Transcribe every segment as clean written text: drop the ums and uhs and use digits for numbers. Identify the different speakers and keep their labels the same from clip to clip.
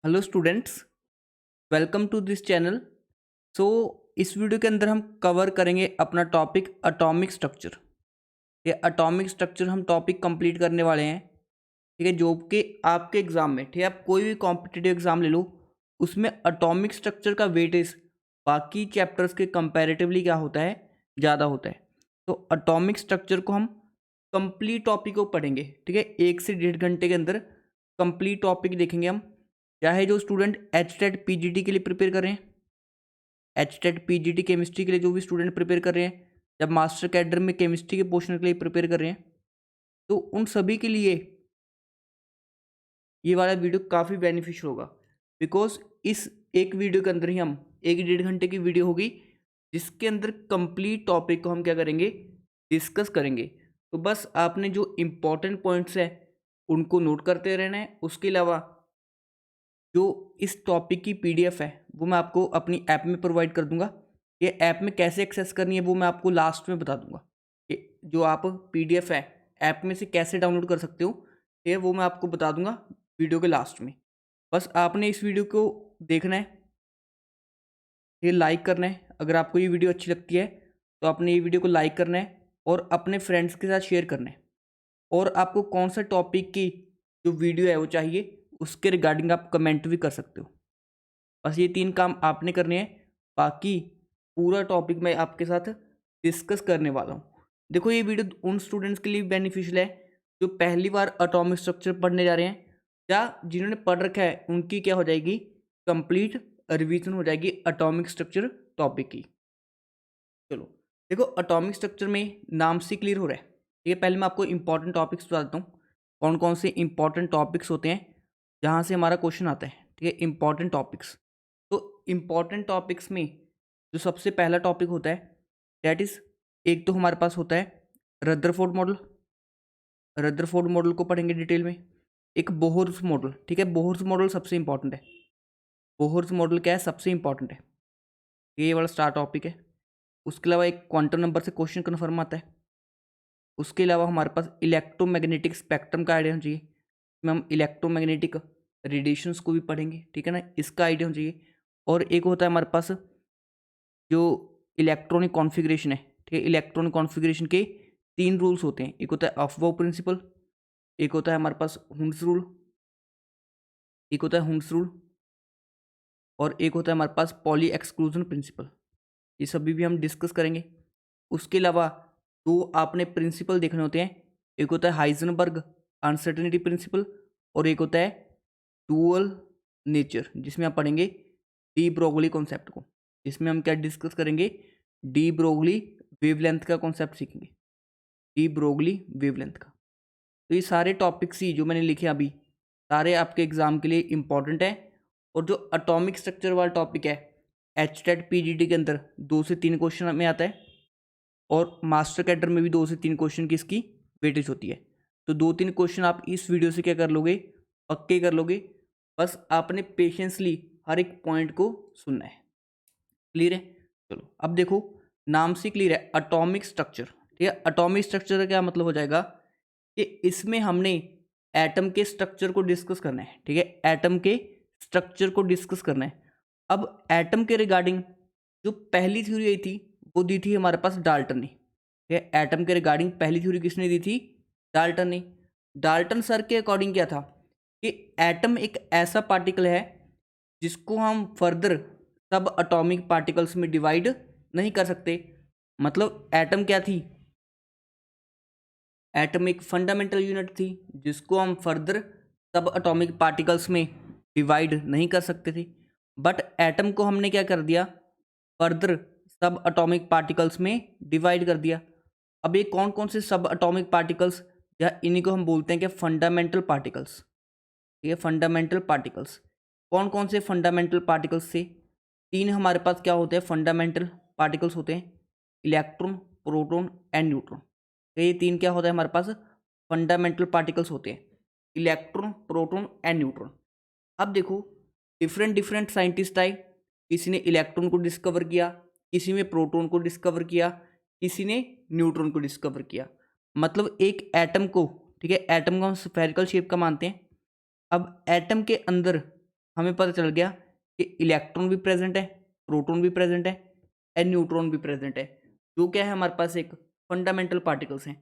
Speaker 1: Hello students, welcome to this channel. So इस video के अंदर हम कवर करेंगे अपना टॉपिक एटॉमिक स्ट्रक्चर। ये एटॉमिक स्ट्रक्चर हम टॉपिक कंप्लीट करने वाले हैं। ठीक है, जो कि आपके एग्जाम में, ठीक है, आप कोई भी कॉम्पिटिटिव एग्जाम ले लो, उसमें एटॉमिक स्ट्रक्चर का वेटेज बाकी चैप्टर्स के कंपैरेटिवली क्या होता है, ज़्यादा होता है। तो एटॉमिक स्ट्रक्चर को हम कंप्लीट टॉपिक को पढ़ेंगे। ठीक है, 1 से 1.5 घंटे के अंदर कंप्लीट टॉपिक देखेंगे हम। चाहे जो student H TET P G T के लिए प्रिपेयर कर रहे हैं, H TET P G T chemistry के लिए जो भी स्टूडेंट प्रिपेयर कर रहे हैं, जब मास्टर कैडर में केमिस्ट्री के पोर्शन के लिए प्रिपेयर कर रहे हैं, तो उन सभी के लिए ये वाला वीडियो काफ़ी बेनिफिशियल होगा। बिकॉज इस एक वीडियो के अंदर ही हम 1 1.5 घंटे की वीडियो होगी, जिसके अंदर कंप्लीट टॉपिक को हम क्या करेंगे, डिस्कस करेंगे। तो बस आपने जो इम्पोर्टेंट पॉइंट्स हैं उनको नोट करते रहना है। उसके अलावा जो इस टॉपिक की पीडीएफ है वो मैं आपको अपनी ऐप में प्रोवाइड कर दूंगा। ये ऐप में कैसे एक्सेस करनी है वो मैं आपको लास्ट में बता दूंगा। ये जो आप पीडीएफ है ऐप में से कैसे डाउनलोड कर सकते हो, ये वो मैं आपको बता दूंगा वीडियो के लास्ट में। बस आपने इस वीडियो को देखना है, ये लाइक करना है। अगर आपको ये वीडियो अच्छी लगती है तो आपने ये वीडियो को लाइक करना है और अपने फ्रेंड्स के साथ शेयर करना है। और आपको कौन सा टॉपिक की जो वीडियो है वो चाहिए, उसके रिगार्डिंग आप कमेंट भी कर सकते हो। बस ये 3 काम आपने करने हैं, बाकी पूरा टॉपिक मैं आपके साथ डिस्कस करने वाला हूँ। देखो, ये वीडियो उन स्टूडेंट्स के लिए बेनिफिशियल है जो पहली बार एटॉमिक स्ट्रक्चर पढ़ने जा रहे हैं, या जिन्होंने पढ़ रखा है उनकी क्या हो जाएगी, कंप्लीट रिवीजन हो जाएगी एटॉमिक स्ट्रक्चर टॉपिक की। चलो देखो, एटॉमिक स्ट्रक्चर में नाम से क्लियर हो रहा है। ठीक है, पहले मैं आपको इंपॉर्टेंट टॉपिक्स बता देता हूँ, कौन कौन से इंपॉर्टेंट टॉपिक्स होते हैं जहाँ से हमारा क्वेश्चन आता है। ठीक है, इंपॉर्टेंट टॉपिक्स। तो इम्पॉर्टेंट टॉपिक्स में जो सबसे पहला टॉपिक होता है, दैट इज़, एक तो हमारे पास होता है रदरफोर्ड मॉडल। रदरफोर्ड मॉडल को पढ़ेंगे डिटेल में। एक बोहर्स मॉडल। ठीक है, बोहर्स मॉडल सबसे इंपॉर्टेंट है। बोहर्स मॉडल क्या है, सबसे इंपॉर्टेंट है, ये वाला स्टार टॉपिक है। उसके अलावा एक क्वांटम नंबर से क्वेश्चन कन्फर्म आता है। उसके अलावा हमारे पास इलेक्ट्रोमैग्नेटिक स्पेक्ट्रम का आइडिया होना चाहिए, इसमें हम इलेक्ट्रोमैग्नेटिक रेडिएशंस को भी पढ़ेंगे। ठीक है ना, इसका आइडिया होना चाहिए। और एक होता है हमारे पास जो इलेक्ट्रॉनिक कॉन्फ़िगरेशन है। ठीक है, इलेक्ट्रॉनिक कॉन्फ़िगरेशन के 3 रूल्स होते हैं। एक होता है अफबाउ प्रिंसिपल, एक होता है हमारे पास हुंस रूल, एक होता है हुंस रूल, और एक होता है हमारे पास पॉली एक्सक्लूजन प्रिंसिपल। ये सभी भी हम डिस्कस करेंगे। उसके अलावा 2 आपने प्रिंसिपल देखने होते हैं। एक होता है हाइजेनबर्ग अनसर्टेनिटी प्रिंसिपल, और एक होता है डुअल नेचर, जिसमें आप पढ़ेंगे डी ब्रोगली कॉन्सेप्ट को। इसमें हम क्या डिस्कस करेंगे, डी ब्रोगली वेवलेंथ का कॉन्सेप्ट सीखेंगे, डी ब्रोगली वेवलेंथ का। तो ये सारे टॉपिक्स ही जो मैंने लिखे अभी, सारे आपके एग्जाम के लिए इंपॉर्टेंट है। और जो एटॉमिक स्ट्रक्चर वाला टॉपिक है, H TET P G T के अंदर 2 से 3 क्वेश्चन में आता है, और मास्टर कैडर में भी 2 से 3 क्वेश्चन की इसकी वेटेज होती है। तो 2 3 क्वेश्चन आप इस वीडियो से क्या कर लोगे, पक्के कर लोगे। बस आपने पेशेंसली हर एक पॉइंट को सुनना है। क्लियर है? चलो अब देखो, नाम से क्लियर है, एटॉमिक स्ट्रक्चर। ठीक है, एटॉमिक स्ट्रक्चर का क्या मतलब हो जाएगा कि इसमें हमने एटम के स्ट्रक्चर को डिस्कस करना है। ठीक है, एटम के स्ट्रक्चर को डिस्कस करना है। अब एटम के रिगार्डिंग जो पहली थ्योरी आई थी वो दी थी हमारे पास डाल्टन ने। ठीक है, एटम के रिगार्डिंग पहली थ्योरी किसने दी थी, डाल्टन ने। डाल्टन सर के अकॉर्डिंग क्या था कि एटम एक ऐसा पार्टिकल है जिसको हम फर्दर सब एटॉमिक पार्टिकल्स में डिवाइड नहीं कर सकते। मतलब एटम क्या थी, एटम एक फंडामेंटल यूनिट थी जिसको हम फर्दर सब एटॉमिक पार्टिकल्स में डिवाइड नहीं कर सकते थे। बट एटम को हमने क्या कर दिया, फर्दर सब एटॉमिक पार्टिकल्स में डिवाइड कर दिया। अब ये कौन कौन से सब एटॉमिक पार्टिकल्स, या इन्हीं को हम बोलते हैं कि फंडामेंटल पार्टिकल्स। ये फंडामेंटल पार्टिकल्स कौन कौन से फंडामेंटल पार्टिकल्स से, 3 हमारे पास क्या होते हैं फंडामेंटल पार्टिकल्स होते हैं, इलेक्ट्रॉन, प्रोटॉन एंड न्यूट्रॉन। तो ये 3 क्या होता है हमारे पास, फंडामेंटल पार्टिकल्स होते हैं, इलेक्ट्रॉन, प्रोटॉन एंड न्यूट्रॉन। अब देखो, डिफरेंट डिफरेंट साइंटिस्ट आए, किसी ने इलेक्ट्रॉन को डिस्कवर किया, किसी ने प्रोटॉन को डिस्कवर किया, किसी ने न्यूट्रॉन को डिस्कवर किया। मतलब एक एटम को, ठीक है, एटम को हम स्फेरिकल शेप का मानते हैं। अब एटम के अंदर हमें पता चल गया कि इलेक्ट्रॉन भी प्रेजेंट है, प्रोटॉन भी प्रेजेंट है एंड न्यूट्रॉन भी प्रेजेंट है, जो क्या है हमारे पास एक फंडामेंटल पार्टिकल्स हैं।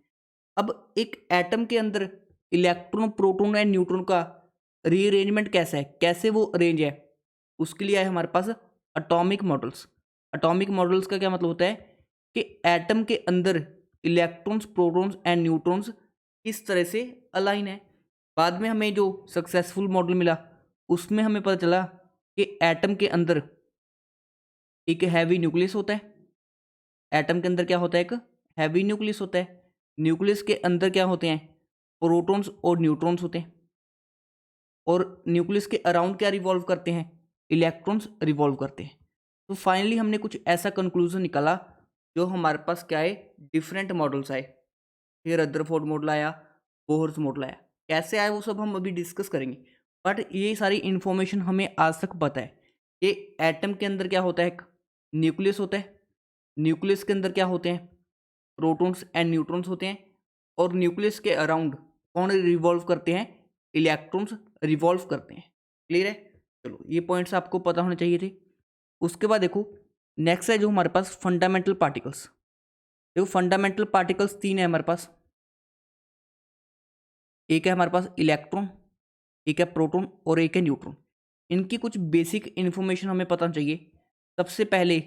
Speaker 1: अब एक एटम के अंदर इलेक्ट्रॉन, प्रोटॉन एंड न्यूट्रॉन का रीअरेंजमेंट कैसा है, कैसे वो अरेंज है, उसके लिए है हमारे पास एटॉमिक मॉडल्स। एटॉमिक मॉडल्स का क्या मतलब होता है कि एटम के अंदर इलेक्ट्रॉन्स, प्रोटॉन्स एंड न्यूट्रॉन्स किस तरह से अलाइन है। बाद में हमें जो सक्सेसफुल मॉडल मिला उसमें हमें पता चला कि एटम के अंदर एक हैवी न्यूक्लियस होता है। एटम के अंदर क्या होता है, एक हैवी न्यूक्लियस होता है। न्यूक्लियस के अंदर क्या होते हैं, प्रोटॉन्स और न्यूट्रॉन्स होते हैं, और न्यूक्लियस के अराउंड क्या रिवॉल्व करते हैं, इलेक्ट्रॉन्स रिवॉल्व करते हैं। तो फाइनली हमने कुछ ऐसा कंक्लूजन निकाला जो हमारे पास क्या है, डिफरेंट मॉडल्स आए। फिर रदरफोर्ड मॉडल आया, बोहर्स मॉडल आया, कैसे आया वो सब हम अभी डिस्कस करेंगे। बट ये सारी इन्फॉर्मेशन हमें आज तक पता है कि एटम के अंदर क्या होता है, एक न्यूक्लियस होता है। न्यूक्लियस के अंदर क्या होते हैं, प्रोटॉन्स एंड न्यूट्रॉन्स होते हैं, और न्यूक्लियस के अराउंड कौन रिवॉल्व करते हैं, इलेक्ट्रॉन्स रिवॉल्व करते हैं। क्लियर है? चलो ये पॉइंट्स आपको पता होने चाहिए थे। उसके बाद देखो नेक्स्ट है जो हमारे पास फंडामेंटल पार्टिकल्स। देखो फंडामेंटल पार्टिकल्स तीन है हमारे पास। एक है हमारे पास इलेक्ट्रॉन, एक है प्रोटॉन और एक है न्यूट्रॉन। इनकी कुछ बेसिक इन्फॉर्मेशन हमें पता चाहिए। सबसे पहले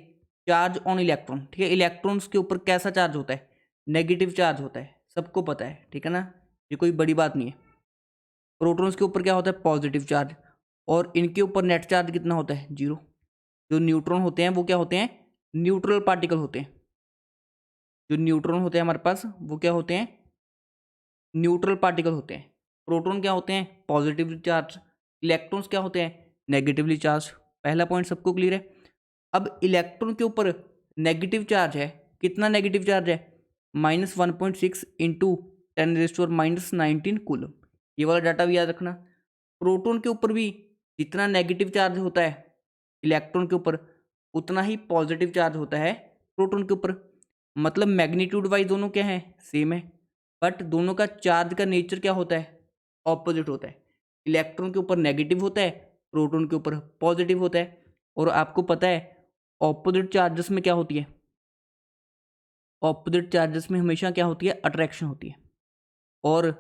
Speaker 1: चार्ज ऑन इलेक्ट्रॉन, ठीक है। इलेक्ट्रॉन्स के ऊपर कैसा चार्ज होता है, नेगेटिव चार्ज होता है, सबको पता है, ठीक है ना, ये कोई बड़ी बात नहीं है। प्रोटॉन्स के ऊपर क्या होता है, पॉजिटिव चार्ज, और इनके ऊपर नेट चार्ज कितना होता है, 0। जो न्यूट्रॉन होते हैं वो क्या होते हैं, न्यूट्रल पार्टिकल होते हैं। जो न्यूट्रॉन होते हैं हमारे पास वो क्या होते हैं, न्यूट्रल पार्टिकल होते हैं। प्रोटॉन क्या होते हैं, पॉजिटिवली चार्ज। इलेक्ट्रॉन्स क्या होते हैं, नेगेटिवली चार्ज। पहला पॉइंट सबको क्लियर है। अब इलेक्ट्रॉन के ऊपर नेगेटिव चार्ज है, कितना नेगेटिव चार्ज है, -1.6 इंटू 10⁻⁻19 कूलम। ये वाला डाटा भी याद रखना। प्रोटॉन के ऊपर भी जितना नेगेटिव चार्ज होता है इलेक्ट्रॉन के ऊपर, उतना ही पॉजिटिव चार्ज होता है प्रोटॉन के ऊपर। मतलब मैग्नीट्यूड वाइज दोनों क्या है, सेम है, बट दोनों का चार्ज का नेचर क्या होता है, ऑपोजिट होता है। इलेक्ट्रॉन के ऊपर नेगेटिव होता है, प्रोटॉन के ऊपर पॉजिटिव होता है। और आपको पता है ऑपोजिट चार्जेस में क्या होती है, ऑपोजिट चार्जेस में हमेशा क्या होती है, अट्रैक्शन होती है, और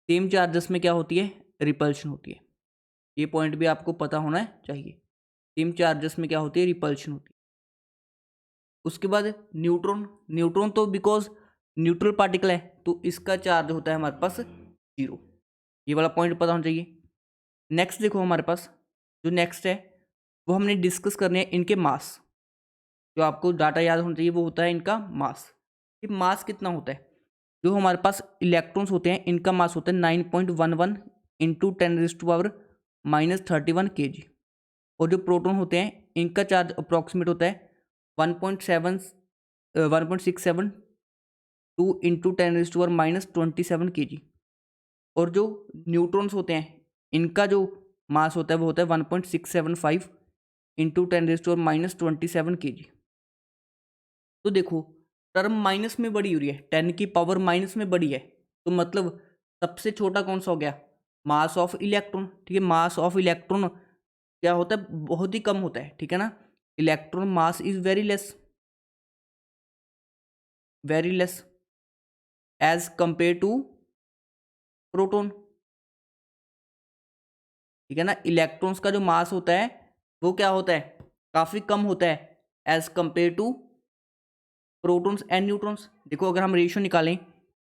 Speaker 1: सेम चार्जेस में क्या होती है, रिपल्शन होती है। ये पॉइंट भी आपको पता होना चाहिए। सेम चार्जेस में क्या होती है, रिपल्शन होती है। उसके बाद न्यूट्रॉन, न्यूट्रॉन तो बिकॉज न्यूट्रल पार्टिकल है तो इसका चार्ज होता है हमारे पास 0। ये वाला पॉइंट पता होना चाहिए। नेक्स्ट देखो हमारे पास जो नेक्स्ट है वो हमने डिस्कस करने हैं इनके मास। जो आपको डाटा याद होना चाहिए वो होता है इनका मास। ये मास कितना होता है, जो हमारे पास इलेक्ट्रॉन्स होते हैं इनका मास होता है 9.11 इंटू 10⁻31 kg। और जो प्रोटॉन होते हैं इनका चार्ज अप्रॉक्सीमेट होता है 1.672 इंटू 10⁻27 kg। और जो न्यूट्रॉन्स होते हैं इनका जो मास होता है वो होता है 1.675 इंटू 10⁻27 kg। तो देखो टर्म माइनस में बड़ी हो रही है, 10 की पावर माइनस में बड़ी है, तो मतलब सबसे छोटा कौन सा हो गया, मास ऑफ इलेक्ट्रॉन। ठीक है, मास ऑफ इलेक्ट्रॉन क्या होता है, बहुत ही कम होता है, ठीक है ना। Electron mass is very less as compare to proton, ठीक है ना। इलेक्ट्रॉन्स का जो मास होता है वो क्या होता है, काफी कम होता है as compare to protons and neutrons. देखो अगर हम रेशियो निकालें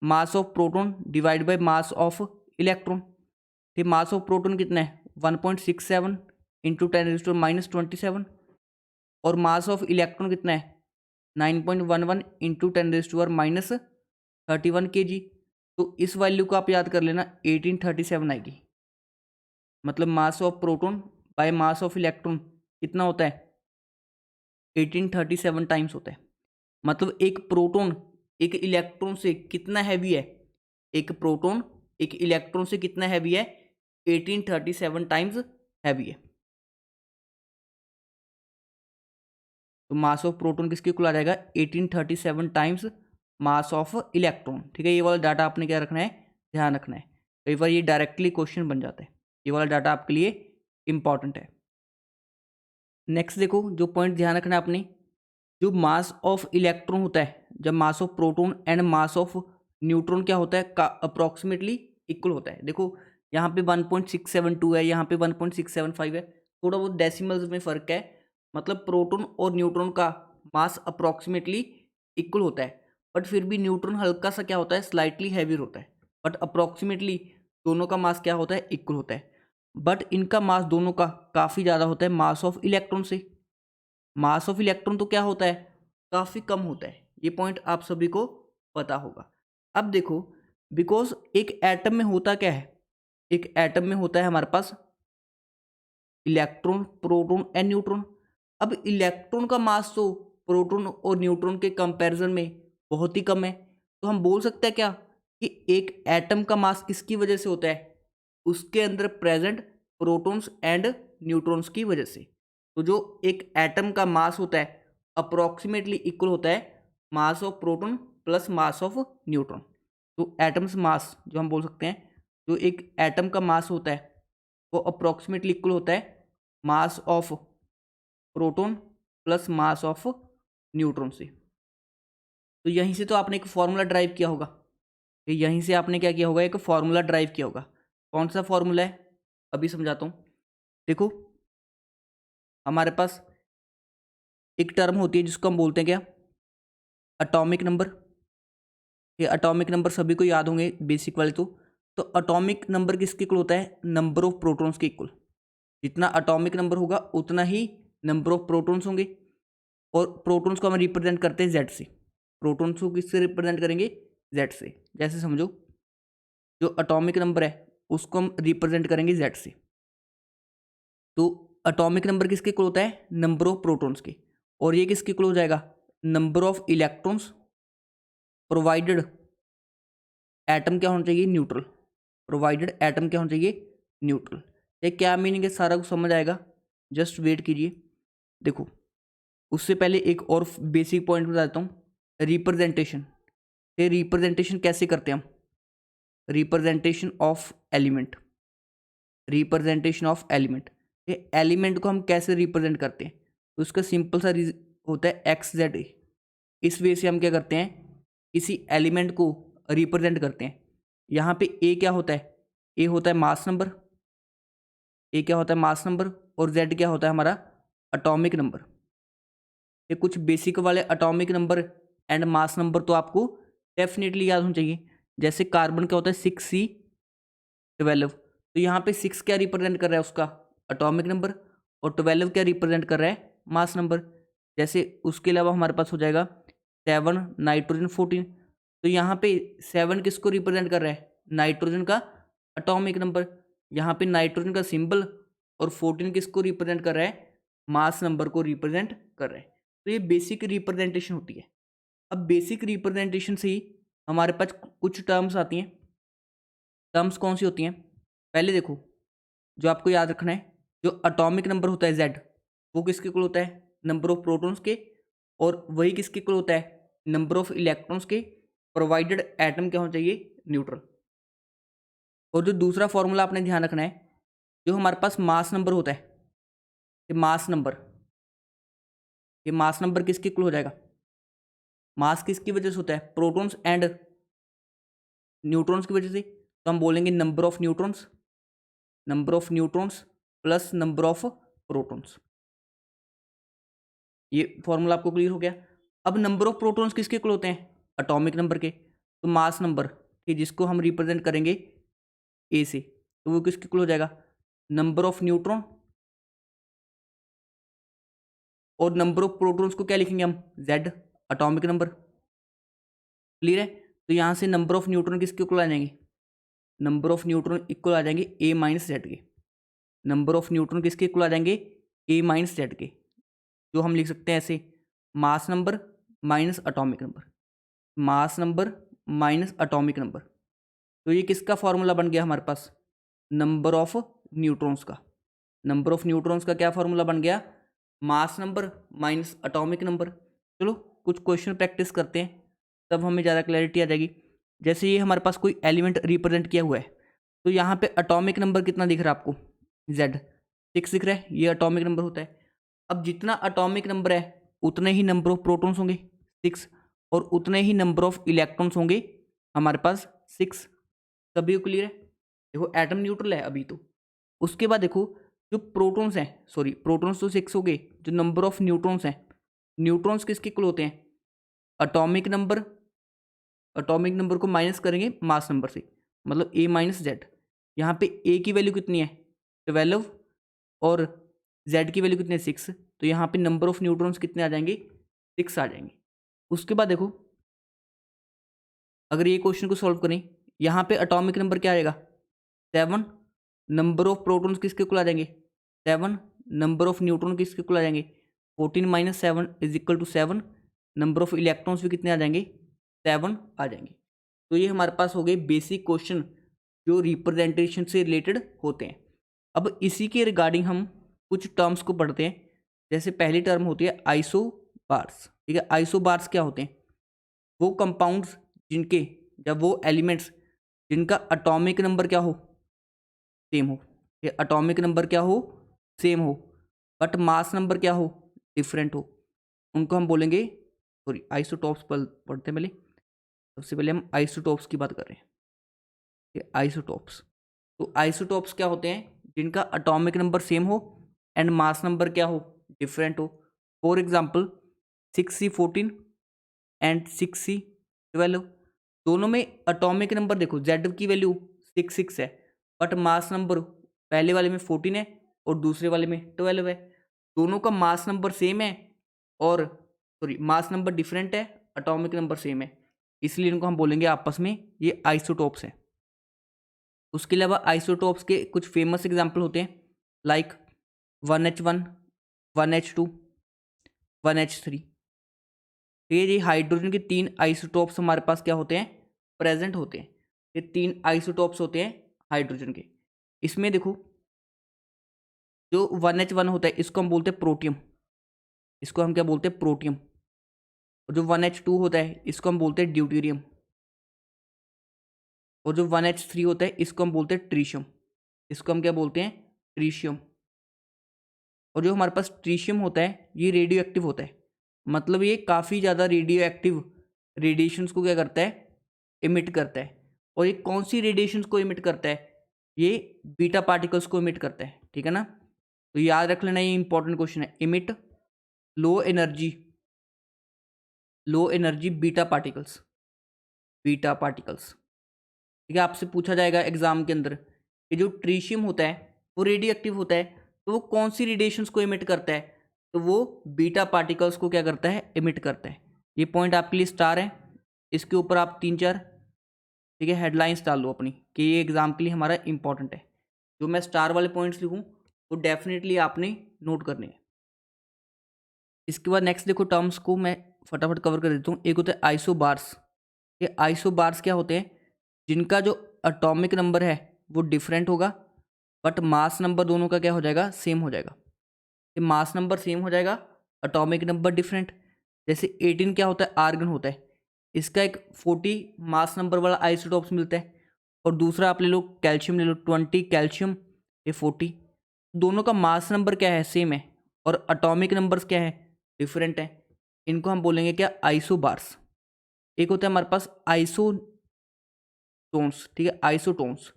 Speaker 1: mass of proton divide by mass of electron, फिर मास ऑफ प्रोटॉन कितना है 1.67 इंटू 10⁻27, और मास ऑफ इलेक्ट्रॉन कितना है 9.11 इंटू 10⁻31 kg। तो इस वैल्यू को आप याद कर लेना 1837 आएगी। मतलब मास of proton bye mass of electron कितना होता है 1837 टाइम्स होता है। मतलब एक प्रोटॉन एक इलेक्ट्रॉन से कितना हैवी है, एक प्रोटॉन एक इलेक्ट्रॉन से कितना हैवी है 1837 टाइम्स हैवी है। तो मास ऑफ प्रोटॉन किसके इक्वल आ जाएगा 1837 टाइम्स मास ऑफ इलेक्ट्रॉन। ठीक है, ये वाला डाटा आपने क्या रखना है, ध्यान रखना है। कई बार ये डायरेक्टली क्वेश्चन बन जाता है, ये वाला डाटा आपके लिए इंपॉर्टेंट है। नेक्स्ट देखो, जो पॉइंट ध्यान रखना है आपने, जो मास ऑफ इलेक्ट्रॉन होता है, जब मास of proton and mass of neutron क्या होता है, का अप्रोक्सीमेटली इक्वल होता है। देखो यहाँ पे 1.672 है, यहाँ पे 1.675 है, थोड़ा बहुत डेसिमल्स में फ़र्क है, मतलब प्रोटॉन और न्यूट्रॉन का मास अप्रोक्सीमेटली इक्वल होता है, बट फिर भी न्यूट्रॉन हल्का सा क्या होता है, स्लाइटली हैवियर होता है, बट अप्रोक्सीमेटली दोनों का मास क्या होता है, इक्वल होता है। बट इनका मास दोनों का काफ़ी ज़्यादा होता है मास ऑफ इलेक्ट्रॉन से। मास ऑफ इलेक्ट्रॉन तो क्या होता है, काफ़ी कम होता है। ये पॉइंट आप सभी को पता होगा। अब देखो, बिकॉज एक एटम में होता क्या है, एक एटम में होता है हमारे पास इलेक्ट्रॉन, प्रोटॉन एंड न्यूट्रॉन। अब इलेक्ट्रॉन का मास तो प्रोटॉन और न्यूट्रॉन के कंपैरिजन में बहुत ही कम है, तो हम बोल सकते हैं क्या कि एक एटम का मास किसकी वजह से होता है, उसके अंदर प्रेजेंट प्रोटॉन्स एंड न्यूट्रॉन्स की वजह से। तो जो एक एटम का मास होता है अप्रोक्सीमेटली इक्वल होता है मास of proton plus mass of neutron. तो एटम्स मास जो हम बोल सकते हैं, जो एक एटम का मास होता है वो अप्रोक्सीमेटली इक्वल होता है मास of proton plus mass of neutron से। तो यहीं से तो आपने एक फॉर्मूला ड्राइव किया होगा, यहीं से आपने क्या किया होगा, एक फॉर्मूला ड्राइव किया होगा। कौन सा फॉर्मूला है, अभी समझाता हूँ। देखो हमारे पास एक टर्म होती है जिसको हम बोलते हैं क्या, एटॉमिक नंबर। ये एटॉमिक नंबर सभी को याद होंगे बेसिक वाले। तो एटॉमिक नंबर किसके इक्वल होता है, नंबर ऑफ प्रोटॉन्स के इक्वल। जितना एटॉमिक नंबर होगा उतना ही नंबर ऑफ प्रोटॉन्स होंगे, और प्रोटॉन्स को हम रिप्रेजेंट करते हैं जेड से। प्रोटॉन्स को किससे रिप्रेजेंट करेंगे, जेड से। जैसे समझो, जो एटॉमिक नंबर है उसको हम रिप्रेजेंट करेंगे जेड से। तो एटॉमिक नंबर किसके इक्वल होता है, नंबर ऑफ प्रोटॉन्स के, और ये किसके इक्वल हो जाएगा, number of electrons provided atom क्या होना चाहिए, न्यूट्रल। प्रोवाइडेड एटम क्या होना चाहिए, न्यूट्रल। ये क्या मीनिंग है, सारा कुछ समझ आएगा, जस्ट वेट कीजिए। देखो उससे पहले एक और बेसिक पॉइंट बता देता हूँ, रिप्रेजेंटेशन। ये रिप्रेजेंटेशन कैसे करते हैं हम, representation of element. Representation of element, ये एलिमेंट को हम कैसे रिप्रेजेंट करते हैं, तो उसका सिंपल सा होता है एक्स जेड ए। इस वे से हम क्या करते हैं, किसी एलिमेंट को रिप्रेजेंट करते हैं। यहाँ पे ए क्या होता है, ए होता है मास नंबर, ए क्या होता है मास नंबर, और जेड क्या होता है हमारा एटॉमिक नंबर। ये कुछ बेसिक वाले atomic number and mass number तो आपको डेफिनेटली याद होना चाहिए। जैसे कार्बन क्या होता है 6C12, तो यहाँ पे 6 क्या रिप्रेजेंट कर रहा है, उसका एटॉमिक नंबर, और 12 क्या रिप्रेजेंट कर रहा है, मास नंबर। जैसे उसके अलावा हमारे पास हो जाएगा 7 नाइट्रोजन 14, तो यहाँ पे 7 किसको रिप्रेजेंट कर रहा है, नाइट्रोजन का एटॉमिक नंबर। यहाँ पे नाइट्रोजन का सिंबल, और 14 किसको रिप्रेजेंट कर रहा है, मास नंबर को रिप्रेजेंट कर रहा है। तो ये बेसिक रिप्रेजेंटेशन होती है। अब बेसिक रिप्रेजेंटेशन से ही हमारे पास कुछ टर्म्स आती हैं। टर्म्स कौन सी होती हैं, पहले देखो, जो आपको याद रखना है, जो एटॉमिक नंबर होता है जेड, वो किसके इक्वल होता है, नंबर ऑफ प्रोटॉन्स के, और वही किसके इक्वल होता है, नंबर ऑफ इलेक्ट्रॉन्स के, प्रोवाइडेड एटम क्या होना चाहिए, न्यूट्रल। और जो दूसरा फॉर्मूला आपने ध्यान रखना है, जो हमारे पास मास नंबर होता है, ये मास नंबर, ये मास नंबर किसके इक्वल हो जाएगा, मास किसकी वजह से होता है, प्रोटॉन्स एंड न्यूट्रॉन्स की वजह से। तो हम बोलेंगे number of neutrons, number of neutrons plus number of protons. ये फॉर्मूला आपको क्लियर हो गया। अब नंबर ऑफ प्रोटॉन्स किसके इक्वल होते हैं, एटॉमिक नंबर के। तो मास नंबर कि जिसको हम रिप्रेजेंट करेंगे ए से, तो वो किसके इक्वल हो जाएगा, नंबर ऑफ न्यूट्रॉन, और नंबर ऑफ प्रोटॉन्स को क्या लिखेंगे हम, जेड, एटॉमिक नंबर। क्लियर है। तो यहाँ से नंबर ऑफ न्यूट्रॉन किसके इक्वल आ जाएंगे, नंबर ऑफ न्यूट्रॉन इक्वल आ जाएंगे ए माइनस जेड के। नंबर ऑफ न्यूट्रॉन किसके इक्वल आ जाएंगे, ए माइनस जेड के, जो हम लिख सकते हैं ऐसे, mass number minus atomic number, mass number minus atomic number. तो ये किसका फॉर्मूला बन गया हमारे पास, नंबर ऑफ न्यूट्रॉन्स का। नंबर ऑफ न्यूट्रॉन्स का क्या फॉर्मूला बन गया, mass number minus atomic number. चलो कुछ क्वेश्चन प्रैक्टिस करते हैं, तब हमें ज़्यादा क्लैरिटी आ जाएगी। जैसे ये हमारे पास कोई एलिमेंट रिप्रेजेंट किया हुआ है, तो यहाँ पे एटॉमिक नंबर कितना दिख रहा है आपको, जेड 6 दिख रहा है, ये एटॉमिक नंबर होता है। अब जितना एटॉमिक नंबर है उतने ही नंबर ऑफ प्रोटॉन्स होंगे 6, और उतने ही नंबर ऑफ इलेक्ट्रॉन्स होंगे हमारे पास 6। सभी को क्लियर है? देखो एटम न्यूट्रल है अभी तो। उसके बाद देखो जो प्रोटॉन्स हैं, सॉरी प्रोटॉन्स तो 6 हो गए, जो नंबर ऑफ न्यूट्रॉन्स हैं, न्यूट्रॉन्स किसके इक्वल होते हैं? एटॉमिक नंबर, एटॉमिक नंबर को माइनस करेंगे मास नंबर से, मतलब ए माइनस जेड। यहाँ पे ए की वैल्यू कितनी है 12 और जेड की वैल्यू कितनी है 6, तो यहाँ पे नंबर ऑफ न्यूट्रॉन्स कितने आ जाएंगे 6 आ जाएंगे। उसके बाद देखो अगर ये क्वेश्चन को सॉल्व करें, यहाँ पे एटॉमिक नंबर क्या आएगा 7, नंबर ऑफ प्रोटॉन्स किसके इक्वल आ जाएंगे 7, नंबर ऑफ न्यूट्रॉन किसके इक्वल आ जाएंगे 14 minus 7 is equal to 7, number of electrons भी कितने आ जाएंगे 7 आ जाएंगे। तो ये हमारे पास हो गए बेसिक क्वेश्चन जो रिप्रेजेंटेशन से रिलेटेड होते हैं। अब इसी के रिगार्डिंग हम कुछ टर्म्स को पढ़ते हैं। जैसे पहली टर्म होती है आइसोबार्स। ठीक है, आइसोबार्स क्या होते हैं? वो कंपाउंड्स जिनके, जब वो एलिमेंट्स जिनका एटॉमिक नंबर क्या हो सेम हो, ये एटॉमिक नंबर क्या हो सेम हो, बट मास नंबर क्या हो डिफरेंट हो, उनको हम बोलेंगे, सॉरी आइसोटॉप्स पढ़ते हैं पहले। सबसे पहले हम आइसोटॉप्स की बात कर रहे हैं। ये आइसोटॉप्स, तो आइसोटॉप्स क्या होते हैं? जिनका एटॉमिक नंबर सेम हो एंड मास नंबर क्या हो डिफरेंट हो। For example 6C14 and 6C12, दोनों में एटॉमिक नंबर देखो जेड की वैल्यू 6 है, बट मास नंबर पहले वाले में 14 है और दूसरे वाले में 12 है। दोनों का मास नंबर सेम है और सॉरी मास नंबर डिफरेंट है, एटॉमिक नंबर सेम है, इसलिए इनको हम बोलेंगे आपस में ये आइसोटॉप्स हैं। उसके अलावा आइसोटॉप्स के कुछ फेमस एग्जाम्पल होते हैं लाइक 1H1, 1H2, 1H3। तो ये हाइड्रोजन के 3 आइसोटॉप्स हमारे पास क्या होते हैं प्रेजेंट होते हैं। ये 3 आइसोटॉप्स होते हैं हाइड्रोजन के। इसमें देखो जो 1H1 होता है इसको हम बोलते हैं प्रोटियम, इसको हम क्या बोलते हैं प्रोटियम। और जो 1H2 होता है इसको हम बोलते हैं ड्यूटेरियम। और जो 1H3 होता है इसको हम बोलते हैं ट्रीशियम, इसको हम क्या बोलते हैं ट्रीशियम। और जो हमारे पास ट्रीशियम होता है ये रेडियो एक्टिव होता है, मतलब ये काफ़ी ज़्यादा रेडियो एक्टिव रेडिएशंस को क्या करता है इमिट करता है। और ये कौन सी रेडिएशंस को इमिट करता है? ये बीटा पार्टिकल्स को इमिट करता है। ठीक है ना, तो याद रख लेना, ये इंपॉर्टेंट क्वेश्चन है। Emit low energy beta particles, beta particles. ठीक है, आपसे पूछा जाएगा एग्जाम के अंदर कि जो ट्रीशियम होता है वो रेडियो एक्टिव होता है, तो वो कौन सी रेडिएशंस को इमिट करता है? तो वो बीटा पार्टिकल्स को क्या करता है इमिट करता है। ये पॉइंट आपके लिए स्टार है, इसके ऊपर आप 3-4 ठीक है हेडलाइंस डाल लो अपनी कि ये एग्जाम के लिए हमारा इंपॉर्टेंट है। जो मैं स्टार वाले पॉइंट्स लिखूँ वो डेफिनेटली आपने नोट करने हैं। इसके बाद नेक्स्ट देखो टर्म्स को मैं फटाफट कवर कर देता हूँ। एक होता है आइसोबार्स। ये आइसोबार्स क्या होते हैं? जिनका जो एटॉमिक नंबर है वो डिफरेंट होगा, बट मास नंबर दोनों का क्या हो जाएगा सेम हो जाएगा। ये मास नंबर सेम हो जाएगा, एटॉमिक नंबर डिफरेंट। जैसे 18 क्या होता है आर्गन होता है, इसका एक 40 मास नंबर वाला आइसोटॉप्स मिलता है, और दूसरा आप ले लो कैल्शियम ले लो 20 कैल्शियम, ये 40। दोनों का मास नंबर क्या है सेम है और एटॉमिक नंबर्स क्या है डिफरेंट है। इनको हम बोलेंगे क्या आइसोबार्स। एक होता है हमारे पास आइसोटोन्स। ठीक है, आइसोटोन्स,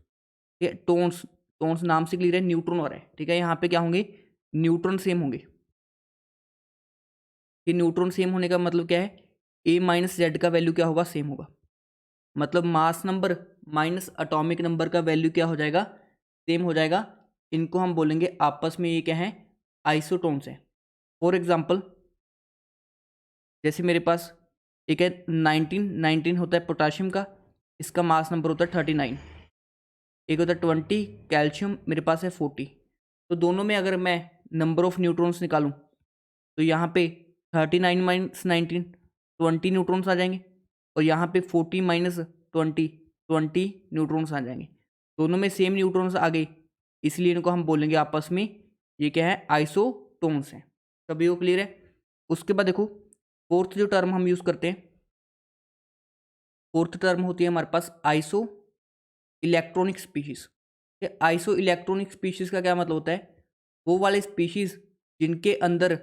Speaker 1: ठीक है टोन्स, टोन्स नाम से क्लियर है न्यूट्रॉन और है। ठीक है, यहाँ पे क्या होंगे न्यूट्रॉन सेम होंगे। ये न्यूट्रॉन सेम होने का मतलब क्या है? ए माइनस जेड का वैल्यू क्या होगा सेम होगा, मतलब mass number minus atomic number का वैल्यू क्या हो जाएगा सेम हो जाएगा। इनको हम बोलेंगे आपस में ये क्या है आइसोटोन्स हैं। फॉर एग्जांपल जैसे मेरे पास एक है 19 होता है पोटाशियम का, इसका मास नंबर होता है 39। एक होता है 20 कैल्शियम, मेरे पास है 40। तो दोनों में अगर मैं नंबर ऑफ न्यूट्रॉन्स निकालूं तो यहाँ पे 39 माइनस 19 20 न्यूट्रॉन्स आ जाएंगे, और यहाँ पे 40 माइनस 20 न्यूट्रॉन्स आ जाएंगे। दोनों में सेम न्यूट्रॉन्स आ गए, इसलिए इनको हम बोलेंगे आपस में ये क्या है आइसोटोन्स हैं। सभी को क्लियर है? उसके बाद देखो फोर्थ जो टर्म हम यूज़ करते हैं, फोर्थ टर्म होती है हमारे पास isoelectronic species. Isoelectronic species का क्या मतलब होता है? वो वाले स्पीशीज जिनके अंदर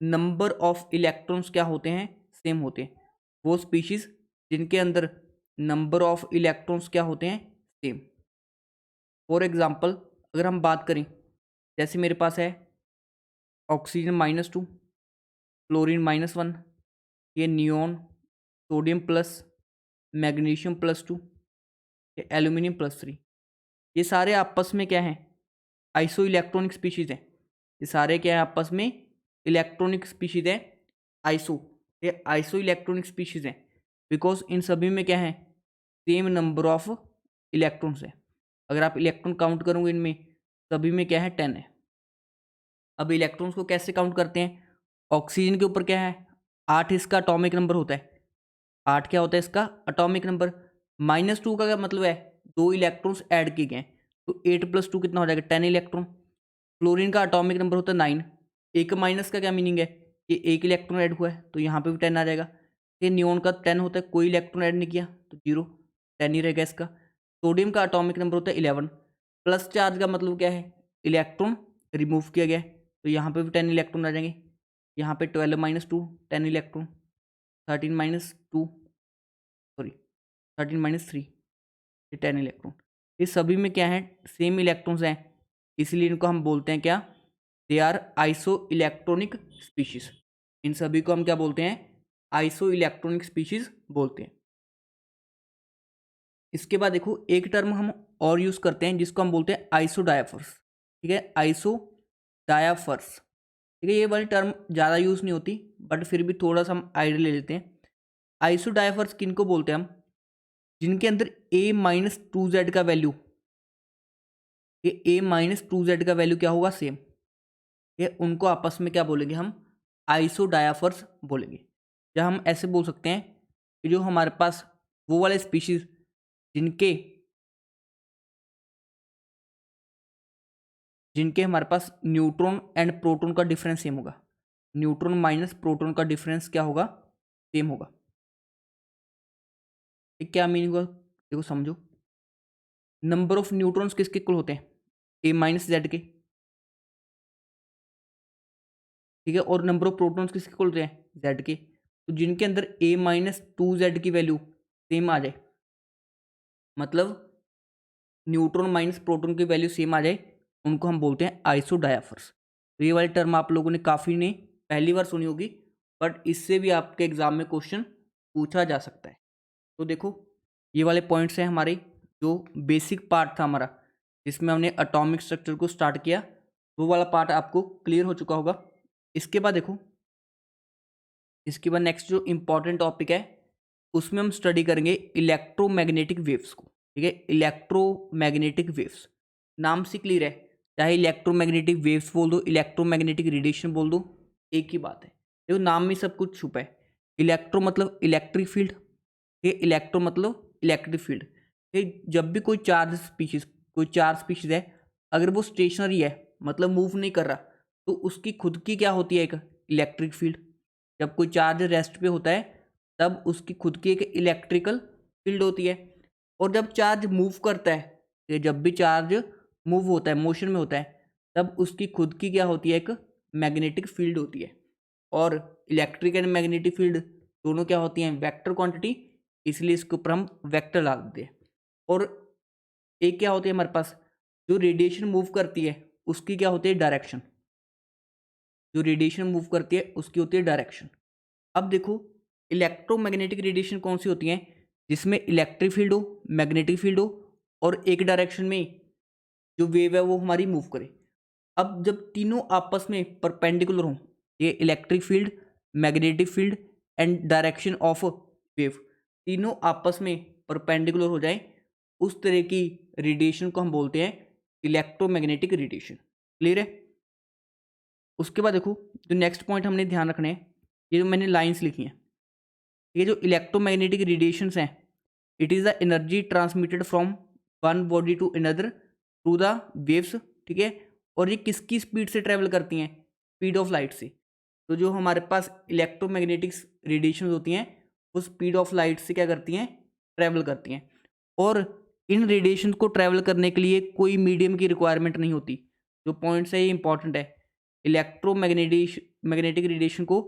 Speaker 1: नंबर ऑफ इलेक्ट्रॉन्स क्या होते हैं, सेम होते हैं। वो स्पीशीज जिनके अंदर नंबर ऑफ इलेक्ट्रॉन्स क्या होते हैं, सेम। फॉर एग्जांपल अगर हम बात करें, जैसे मेरे पास है ऑक्सीजन -2, क्लोरीन -1, ये नियोन, सोडियम प्लस, मैग्नीशियम +2, ये एल्यूमिनियम +3। ये सारे आपस में क्या हैं, आइसो इलेक्ट्रॉनिक स्पीशीज हैं। ये सारे क्या है आपस में इलेक्ट्रॉनिक स्पीशीज हैं, आइसो, ये आइसो इलेक्ट्रॉनिक स्पीशीज हैं, बिकॉज इन सभी में क्या है, सेम नंबर ऑफ इलेक्ट्रॉन्स है। अगर आप इलेक्ट्रॉन काउंट करोगे इनमें सभी में क्या है, 10 है। अब इलेक्ट्रॉन्स को कैसे काउंट करते हैं, ऑक्सीजन के ऊपर क्या है, 8 इसका अटोमिक नंबर होता है। 8 क्या होता है इसका अटोमिक नंबर। -2 का क्या मतलब है, 2 इलेक्ट्रॉन्स ऐड किए गए हैं, तो 8 + 2 कितना हो जाएगा, 10 इलेक्ट्रॉन। क्लोरीन का अटोमिक नंबर होता है 9। एक माइनस का क्या मीनिंग है, कि एक इलेक्ट्रॉन ऐड हुआ है, तो यहाँ पे भी 10 आ जाएगा। ये नियोन का 10 होता है, कोई इलेक्ट्रॉन ऐड नहीं किया तो 0, 10 ही रहेगा इसका। सोडियम का अटोमिक नंबर होता है 11। प्लस चार्ज का मतलब क्या है, इलेक्ट्रॉन रिमूव किया गया है, तो यहाँ पे भी 10 इलेक्ट्रॉन आ जाएंगे। यहाँ पे 12 - 2 10 इलेक्ट्रॉन, 13 - 2 सॉरी 13 - 3 ये 10 इलेक्ट्रॉन। ये सभी में क्या है, सेम इलेक्ट्रॉन्स हैं, इसलिए इनको हम बोलते हैं क्या, they are isoelectronic species. इन सभी को हम क्या बोलते हैं, आइसो इलेक्ट्रॉनिक स्पीशीज बोलते हैं। इसके बाद देखो एक टर्म हम और यूज करते हैं जिसको हम बोलते हैं आइसोडायाफर्स। ठीक है, आइसोडायाफर्स। ठीक है, ये वाली टर्म ज़्यादा यूज नहीं होती, बट फिर भी थोड़ा सा हम आइडिया ले लेते हैं। आइसोडायाफर्स किनको बोलते हैं हम, जिनके अंदर A-2Z का वैल्यू, ये A-2Z का वैल्यू क्या होगा, सेम। ये उनको आपस में क्या बोलेंगे हम, आइसोडायाफर्स बोलेंगे। या हम ऐसे बोल सकते हैं कि जो हमारे पास वो वाले स्पीशीज जिनके जिनके हमारे पास न्यूट्रॉन एंड प्रोटॉन का डिफरेंस सेम होगा। न्यूट्रॉन माइनस प्रोटॉन का डिफरेंस क्या होगा, सेम होगा। ये क्या मीनिंग होगा, देखो समझो। नंबर ऑफ न्यूट्रॉन्स किसके इक्वल होते हैं, A-Z के। ठीक है, और नंबर ऑफ प्रोटॉन्स किसके इक्वल होते हैं, Z के। तो जिनके अंदर A-2Z की वैल्यू सेम आ जाए, मतलब न्यूट्रॉन माइनस प्रोटॉन की वैल्यू सेम आ जाए, उनको हम बोलते हैं आइसोडायाफर्स। तो ये वाली टर्म आप लोगों ने काफ़ी ने पहली बार सुनी होगी, बट इससे भी आपके एग्जाम में क्वेश्चन पूछा जा सकता है। तो देखो ये वाले पॉइंट्स हैं हमारे, जो बेसिक पार्ट था हमारा, जिसमें हमने एटॉमिक स्ट्रक्चर को स्टार्ट किया, वो वाला पार्ट आपको क्लियर हो चुका होगा। इसके बाद देखो, इसके बाद नेक्स्ट जो इम्पॉर्टेंट टॉपिक है उसमें हम स्टडी करेंगे इलेक्ट्रोमैग्नेटिक वेव्स को। ठीक है, इलेक्ट्रोमैग्नेटिक वेव्स नाम से क्लियर है, चाहे इलेक्ट्रोमैग्नेटिक वेव्स बोल दो, इलेक्ट्रोमैग्नेटिक रेडिएशन बोल दो, एक ही बात है। देखो नाम में सब कुछ छुपा है। इलेक्ट्रो मतलब इलेक्ट्रिक फील्ड, ये इलेक्ट्रो मतलब इलेक्ट्रिक फील्ड। ये जब भी कोई चार्ज स्पीशीज है, अगर वो स्टेशनरी है मतलब मूव नहीं कर रहा, तो उसकी खुद की क्या होती है, एक इलेक्ट्रिक फील्ड। जब कोई चार्ज रेस्ट पे होता है तब उसकी खुद की एक इलेक्ट्रिकल फील्ड होती है। और जब चार्ज मूव करता है, ये जब भी चार्ज मूव होता है, मोशन में होता है, तब उसकी खुद की क्या होती है, एक मैग्नेटिक फील्ड होती है। और इलेक्ट्रिक एंड मैग्नेटिक फील्ड दोनों क्या होती हैं, वेक्टर क्वांटिटी, इसलिए इसके ऊपर हम वेक्टर डाल देते हैं। और एक क्या होती है हमारे पास, जो रेडिएशन मूव करती है उसकी क्या होती है, डायरेक्शन। जो रेडिएशन मूव करती है उसकी होती है डायरेक्शन। अब देखो इलेक्ट्रोमैग्नेटिक रेडिएशन कौन सी होती है, जिसमें इलेक्ट्रिक फील्ड हो, मैग्नेटिक फील्ड हो, और एक डायरेक्शन में जो वेव है वो हमारी मूव करे। अब जब तीनों आपस में परपेंडिकुलर हों, ये electric field, magnetic field and direction of wave तीनों आपस में परपेंडिकुलर हो जाए, उस तरह की रेडिएशन को हम बोलते हैं इलेक्ट्रोमैग्नेटिक रेडिएशन। क्लियर है। उसके बाद देखो जो नेक्स्ट पॉइंट हमने ध्यान रखना है, ये जो मैंने लाइंस लिखी हैं, ये जो इलेक्ट्रोमैग्नेटिक रेडिएशंस हैं, it is the energy transmitted from one body to another through the waves. ठीक है, और ये किसकी स्पीड से ट्रैवल करती हैं, स्पीड ऑफ लाइट से। तो जो हमारे पास इलेक्ट्रोमैग्नेटिक रेडिएशन होती हैं वो स्पीड ऑफ लाइट से क्या करती हैं, ट्रैवल करती हैं। और इन रेडिएशन को ट्रैवल करने के लिए कोई मीडियम की रिक्वायरमेंट नहीं होती। जो पॉइंट्स है ये इंपॉर्टेंट है, मैग्नेटिक रेडिएशन को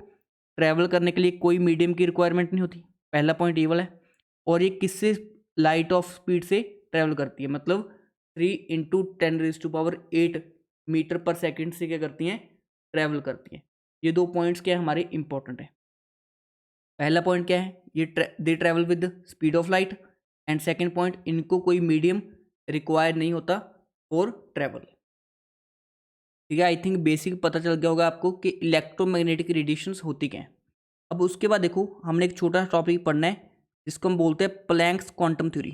Speaker 1: ट्रैवल करने के लिए कोई मीडियम की रिक्वायरमेंट नहीं होती, पहला पॉइंट ये वाला है। और ये किससे लाइट ऑफ स्पीड से ट्रैवल करती है, मतलब 3 × 10⁸ मीटर पर सेकेंड से क्या करती हैं, ट्रैवल करती हैं। ये 2 पॉइंट्स क्या है हमारे इंपॉर्टेंट है। पहला पॉइंट क्या है, ये दे travel with speed of light, and second point, इनको कोई मीडियम रिक्वायर नहीं होता फॉर ट्रैवल। ठीक है, आई थिंक बेसिक पता चल गया होगा आपको कि इलेक्ट्रोमैग्नेटिक रेडिएशंस होती क्या है। अब उसके बाद देखो हमने एक छोटा टॉपिक पढ़ना है जिसको हम बोलते हैं Planck's quantum theory.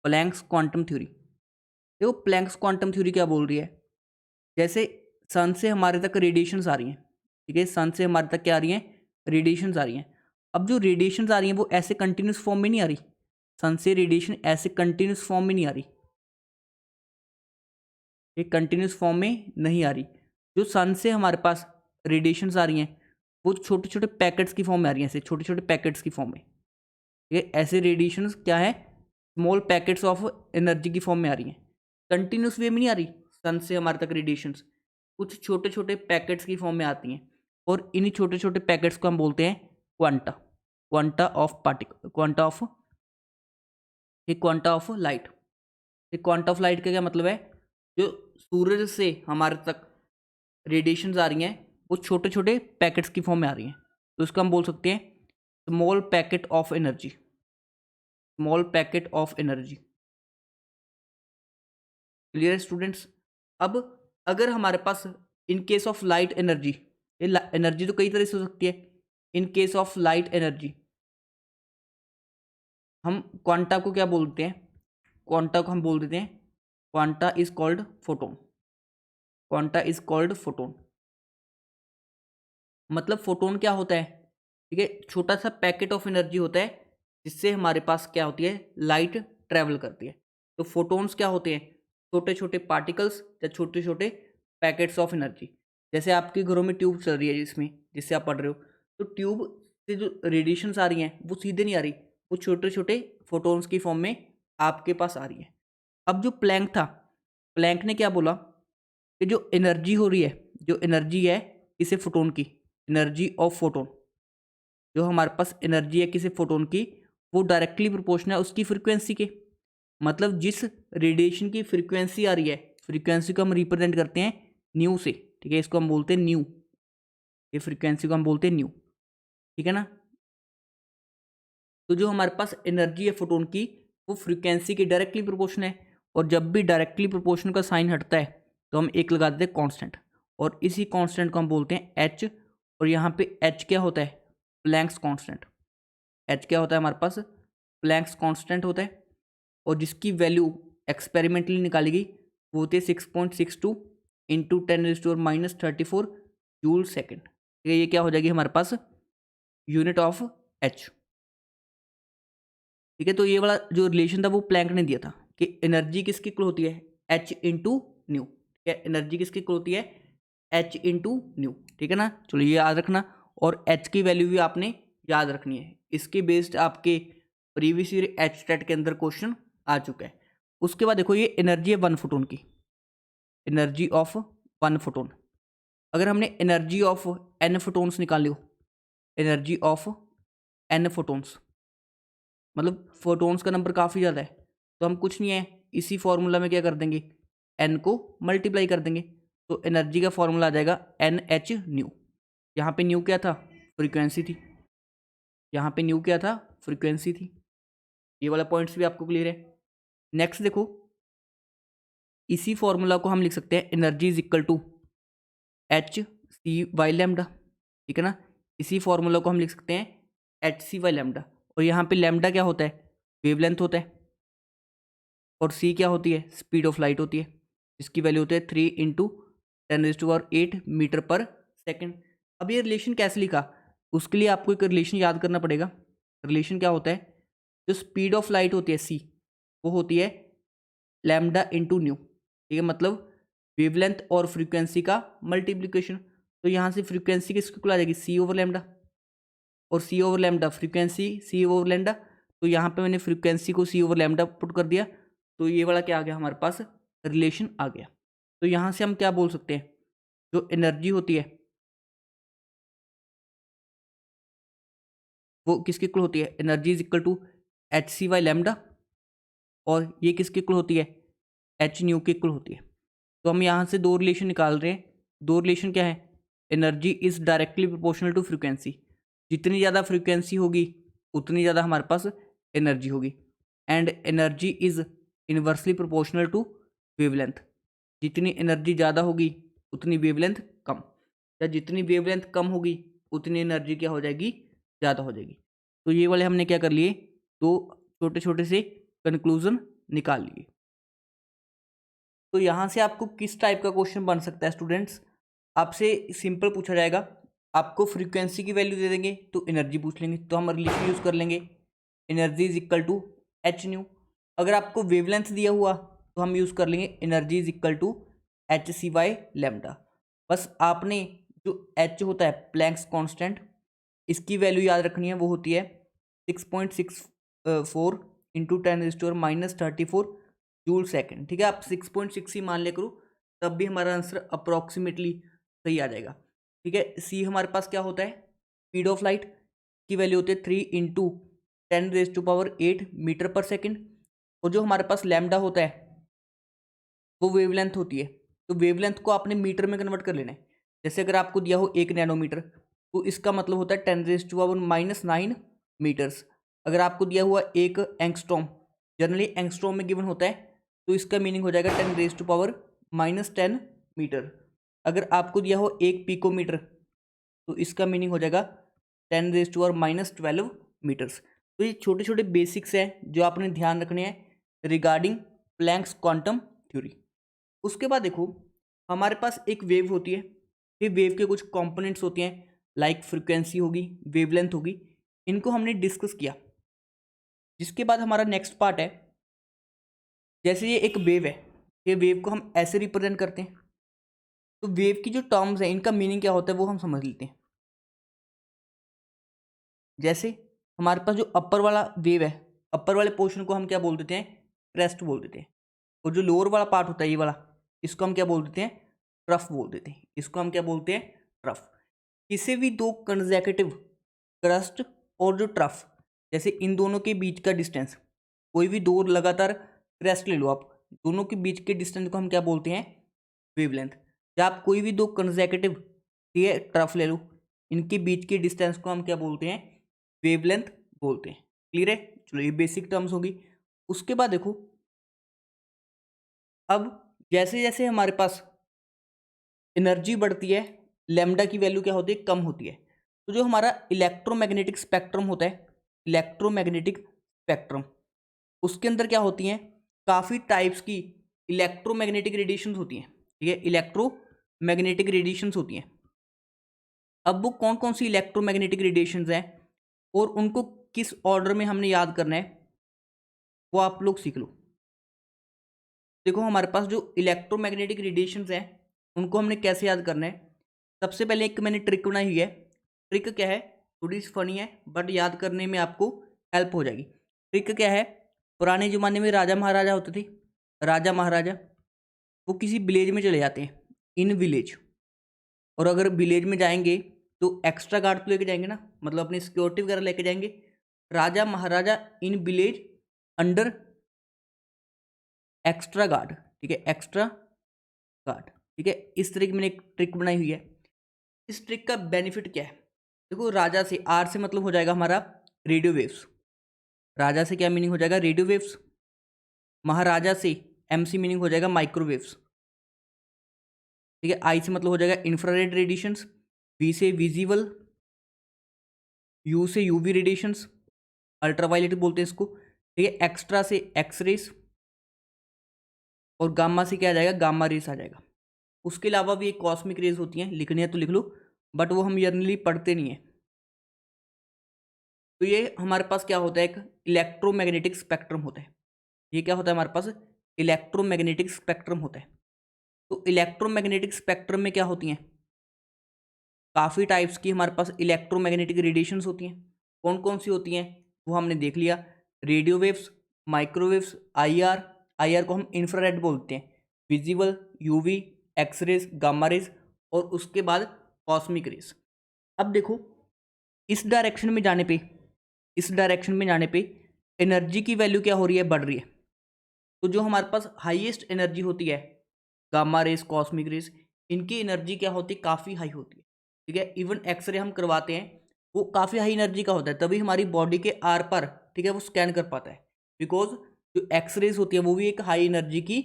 Speaker 1: Planck's quantum theory, देखो प्लैंक्स क्वांटम थ्योरी क्या बोल रही है, जैसे सन से हमारे तक रेडिएशंस आ रही हैं, ठीक है, सन से हमारे तक क्या आ रही हैं, रेडिएशंस आ रही हैं। अब जो रेडिएशंस आ रही हैं वो ऐसे कंटिन्यूस फॉर्म में नहीं आ रही, सन से रेडिएशन ऐसे कंटिन्यूस फॉर्म में नहीं आ रही, ये कंटिन्यूस फॉर्म में नहीं आ रही। जो सन से हमारे पास रेडिएशंस आ रही हैं वो छोटे छोटे पैकेट्स की फॉर्म में आ रही हैं, ऐसे छोटे छोटे पैकेट्स की फॉर्म में। ठीक है, ऐसे रेडिएशंस क्या है, स्मॉल पैकेट्स ऑफ एनर्जी की फॉर्म में आ रही हैं, कंटिन्यूस वे में नहीं आ रही। सन से हमारे तक रेडिएशंस कुछ छोटे छोटे पैकेट्स की फॉर्म में आती हैं, और इन्हीं छोटे छोटे पैकेट्स को हम बोलते हैं quanta, quanta of particle, quanta of light. Quanta of light का क्या मतलब है, जो सूरज से हमारे तक रेडिएशंस आ रही हैं वो छोटे छोटे पैकेट्स की फॉर्म में आ रही हैं, तो इसको हम बोल सकते हैं small packet of energy, small packet of energy. Clear है स्टूडेंट्स। अब अगर हमारे पास in case of light energy, ये एनर्जी तो कई तरह से हो सकती है, in case of light energy हम क्वांटा को क्या बोलते हैं, क्वांटा को हम बोल देते हैं quanta is called photon, quanta is called photon. मतलब फोटोन क्या होता है, ठीक है, छोटा सा पैकेट ऑफ एनर्जी होता है जिससे हमारे पास क्या होती है, लाइट ट्रैवल करती है। तो फोटोन्स क्या होते हैं, छोटे छोटे पार्टिकल्स या छोटे छोटे पैकेट्स ऑफ एनर्जी। जैसे आपके घरों में ट्यूब चल रही है जिसमें, जिससे आप पढ़ रहे हो, तो ट्यूब से जो रेडिएशंस आ रही हैं वो सीधे नहीं आ रही, वो छोटे छोटे फोटोन्स की फॉर्म में आपके पास आ रही है। अब जो प्लैंक था, प्लैंक ने क्या बोला कि जो एनर्जी हो रही है, जो एनर्जी है किसी फोटोन की, एनर्जी ऑफ फोटोन, जो हमारे पास एनर्जी है किसी फोटोन की, वो डायरेक्टली प्रोपोर्शनल है उसकी फ्रीक्वेंसी के। मतलब जिस रेडिएशन की फ्रीक्वेंसी आ रही है, फ्रीक्वेंसी को हम रिप्रेजेंट करते हैं न्यू से, ठीक है, इसको हम बोलते हैं न्यू, ये फ्रीक्वेंसी को हम बोलते हैं न्यू, ठीक है ना। तो जो हमारे पास एनर्जी है फोटोन की वो फ्रीक्वेंसी के डायरेक्टली प्रोपोर्शनल है, और जब भी डायरेक्टली प्रोपोर्शनल का साइन हटता है तो हम एक लगा देते हैं कांस्टेंट, और इसी कांस्टेंट को हम बोलते हैं एच। और यहाँ पे एच क्या होता है, प्लैंक्स कांस्टेंट। एच क्या होता है हमारे पास, प्लैंक्स कांस्टेंट होता है, और जिसकी वैल्यू एक्सपेरिमेंटली निकाली गई वो होती है 6.62 × 10⁻34 जूल सेकेंड। ठीक है, ये क्या हो जाएगी हमारे पास, यूनिट ऑफ एच। ठीक है, तो ये वाला जो रिलेशन था वो प्लैंक ने दिया था कि एनर्जी किसकी इक्वल होती है, एच इंटू न्यू। ठीक है, एनर्जी किसकी इक्वल होती है, एच इंटू न्यू। ठीक है ना, चलो ये याद रखना, और एच की वैल्यू भी आपने याद रखनी है, इसके बेस्ड आपके प्रीवियस ईयर एच स्टैट के अंदर क्वेश्चन आ चुका है। उसके बाद देखो ये एनर्जी है 1 फोटोन की, एनर्जी ऑफ 1 फोटोन। अगर हमने एनर्जी ऑफ n फोटोन्स निकाली हो, एनर्जी ऑफ n फोटोन्स, मतलब फोटोन्स का नंबर काफ़ी ज़्यादा है, तो हम कुछ नहीं है इसी फॉर्मूला में क्या कर देंगे, n को मल्टीप्लाई कर देंगे, तो एनर्जी का फॉर्मूला आ जाएगा NH न्यू। यहाँ पे न्यू क्या था, फ्रीक्वेंसी थी, यहाँ पे न्यू क्या था, फ्रीक्वेंसी थी। ये वाला पॉइंट्स भी आपको क्लियर है। नेक्स्ट देखो, इसी फॉर्मूला को हम लिख सकते हैं energy is equal to HC/λ, ठीक है ना। इसी फॉर्मूला को हम लिख सकते हैं HC/λ, और यहाँ पे लैम्डा क्या होता है, वेवलेंथ होता है, और C क्या होती है, स्पीड ऑफ लाइट होती है, जिसकी वैल्यू होती है 3 × 10⁸ मीटर पर सेकेंड। अब ये रिलेशन कैसे लिखा, उसके लिए आपको एक रिलेशन याद करना पड़ेगा। रिलेशन क्या होता है, जो स्पीड ऑफ लाइट होती है C, वो होती है लैम्डा इंटू न्यू। ठीक है, मतलब वेवलेंथ और फ्रीक्वेंसी का मल्टीप्लिकेशन। तो यहाँ से फ्रीक्वेंसी किसकी इक्वल आ जाएगी, C/λ, और C/λ फ्रीक्वेंसी C/λ। तो यहाँ पे मैंने फ्रीक्वेंसी को C/λ पुट कर दिया, तो ये वाला क्या आ गया हमारे पास, रिलेशन आ गया। तो यहाँ से हम क्या बोल सकते हैं, जो एनर्जी होती है वो किसके इक्वल होती है, energy is equal to H C by lambda, और ये किसके इक्वल होती है, एच न्यू के इक्वल होती है। तो हम यहाँ से दो रिलेशन निकाल रहे हैं। दो रिलेशन क्या है, energy is directly proportional to frequency, जितनी ज़्यादा फ्रीक्वेंसी होगी उतनी ज़्यादा हमारे पास एनर्जी होगी, and energy is inversely proportional to wavelength, जितनी एनर्जी ज़्यादा होगी उतनी वेवलेंथ कम, या जितनी वेवलेंथ कम होगी उतनी एनर्जी क्या हो जाएगी, ज़्यादा हो जाएगी। तो ये वाले हमने क्या कर लिए, दो छोटे छोटे से कंक्लूजन निकाल लिए। तो यहाँ से आपको किस टाइप का क्वेश्चन बन सकता है स्टूडेंट्स, आपसे सिंपल पूछा जाएगा, आपको फ्रीक्वेंसी की वैल्यू दे देंगे तो एनर्जी पूछ लेंगे, तो हम रिलेशन यूज़ कर लेंगे energy is equal to H nu. अगर आपको वेवलेंथ दिया हुआ तो हम यूज़ कर लेंगे energy is equal to H C by lambda. बस आपने जो एच होता है प्लैंक्स कांस्टेंट, इसकी वैल्यू याद रखनी है, वो होती है 6.64 इंटू 10⁻⁻34 जूल सेकेंड। ठीक है, आप 6.6 ही मान लिया करो, तब भी हमारा आंसर अप्रोक्सीमेटली सही आ जाएगा। ठीक है, सी हमारे पास क्या होता है, स्पीड ऑफ लाइट की वैल्यू होती है 3 इंटू 10⁻8 मीटर पर सेकेंड, और जो हमारे पास लैम्डा होता है वो वेवलेंथ होती है। तो वेवलेंथ को आपने मीटर में कन्वर्ट कर लेना है। जैसे अगर आपको दिया हो 1 नैनोमीटर, तो इसका मतलब होता है 10⁻⁹ मीटर्स। अगर आपको दिया हुआ 1 एंगस्ट्रॉम, जनरली एंगस्ट्रॉम में गिवन होता है, तो इसका मीनिंग हो जाएगा 10⁻⁻10 मीटर। अगर आपको दिया हो 1 पिकोमीटर, तो इसका मीनिंग हो जाएगा 10⁻12 मीटर्स। तो ये छोटे छोटे बेसिक्स हैं जो आपने ध्यान रखने हैं रिगार्डिंग प्लैंक्स क्वांटम थ्योरी। उसके बाद देखो, हमारे पास एक वेव होती है, ये वेव के कुछ कंपोनेंट्स होते हैं, लाइक फ्रीक्वेंसी होगी, वेवलेंथ होगी, इनको हमने डिस्कस किया। जिसके बाद हमारा नेक्स्ट पार्ट है, जैसे ये एक वेव है, ये वेव को हम ऐसे रिप्रेजेंट करते हैं, तो वेव की जो टर्म्स हैं इनका मीनिंग क्या होता है वो हम समझ लेते हैं। जैसे हमारे पास जो अपर वाला वेव है, अपर वाले पोर्शन को हम क्या बोल देते हैं, क्रेस्ट बोल देते हैं, और जो लोअर वाला पार्ट होता है ये वाला, इसको हम क्या बोल देते हैं, ट्रफ बोल देते हैं। इसको हम क्या बोलते हैं, ट्रफ। किसी भी दो कंसेक्यूटिव क्रस्ट और जो ट्रफ, जैसे इन दोनों के बीच का डिस्टेंस, कोई भी दो लगातार क्रेस्ट ले लो आप, दोनों के बीच के डिस्टेंस को हम क्या बोलते हैं, वेवलेंथ। या आप कोई भी दो कंसेक्यूटिव ट्रफ ले लो, इनके बीच के डिस्टेंस को हम क्या बोलते हैं, वेवलेंथ बोलते हैं। क्लियर है, चलो ये बेसिक टर्म्स होगी। उसके बाद देखो, अब जैसे जैसे हमारे पास एनर्जी बढ़ती है, लैम्डा की वैल्यू क्या होती है, कम होती है। तो जो हमारा इलेक्ट्रोमैग्नेटिक स्पेक्ट्रम होता है, इलेक्ट्रोमैग्नेटिक स्पेक्ट्रम, उसके अंदर क्या होती हैं, काफ़ी टाइप्स की इलेक्ट्रोमैग्नेटिक रेडिएशंस होती हैं। ठीक है, इलेक्ट्रोमैग्नेटिक रेडिएशंस होती हैं। अब वो कौन कौन सी इलेक्ट्रोमैग्नेटिक रेडिएशंस हैं और उनको किस ऑर्डर में हमने याद करना है, वो आप लोग सीख लो। देखो, हमारे पास जो इलेक्ट्रोमैग्नेटिक रेडिएशंस हैं उनको हमने कैसे याद करना है। सबसे पहले एक मैंने ट्रिक बनाई हुई है। ट्रिक क्या है, थोड़ी सी फनी है बट याद करने में आपको हेल्प हो जाएगी। ट्रिक क्या है, पुराने ज़माने में राजा महाराजा होते थे, राजा महाराजा वो किसी विलेज में चले जाते हैं, इन विलेज, और अगर विलेज में जाएंगे तो एक्स्ट्रा गार्ड तो लेके जाएंगे ना, मतलब अपनी सिक्योरिटी वगैरह लेके जाएंगे। राजा महाराजा in village under extra guard. ठीक है, एक्स्ट्रा गार्ड। ठीक है, इस तरह की मैंने एक ट्रिक बनाई हुई है। इस ट्रिक का बेनिफिट क्या है, देखो, राजा से, आर से मतलब हो जाएगा हमारा रेडियो वेव्स। राजा से क्या मीनिंग हो जाएगा, रेडियो वेव्स। महाराजा से एम सी मीनिंग हो जाएगा माइक्रोवेव्स। ठीक है, आई से मतलब हो जाएगा इंफ्रारेड रेडिएशंस, वी से विजिबल, यू से यूवी रेडिएशंस, अल्ट्रावायलेट बोलते हैं इसको। ठीक है, एक्स्ट्रा से एक्स रेस, और गामा से क्या आ जाएगा, गामा रेस आ जाएगा। उसके अलावा भी एक कॉस्मिक रेज होती हैं, लिखनी है तो लिख लो, बट वो हम जनरली पढ़ते नहीं है। तो ये हमारे पास क्या होता है, एक इलेक्ट्रोमैग्नेटिक स्पेक्ट्रम होता है। ये क्या होता है, हमारे पास इलेक्ट्रोमैग्नेटिक स्पेक्ट्रम होता है। तो इलेक्ट्रोमैग्नेटिक स्पेक्ट्रम में क्या होती हैं, काफ़ी टाइप्स की हमारे पास इलेक्ट्रोमैग्नेटिक रेडिएशंस होती हैं। कौन कौन सी होती हैं वो हमने देख लिया, radio waves, microwaves, IR, IR को हम इंफ्रारेड बोलते हैं, visible, UV, X rays, gamma rays, और उसके बाद कॉस्मिक रेस। अब देखो इस डायरेक्शन में जाने पे, इस डायरेक्शन में जाने पे एनर्जी की वैल्यू क्या हो रही है, बढ़ रही है। तो जो हमारे पास हाईएस्ट एनर्जी होती है, गामा रेस, कॉस्मिक रेस, इनकी एनर्जी क्या होती है, काफ़ी हाई होती है। ठीक है, इवन एक्सरे हम करवाते हैं वो काफ़ी हाई एनर्जी का होता है, तभी हमारी बॉडी के आर पर, ठीक है, वो स्कैन कर पाता है। बिकॉज जो एक्सरेज होती है वो भी एक हाई एनर्जी की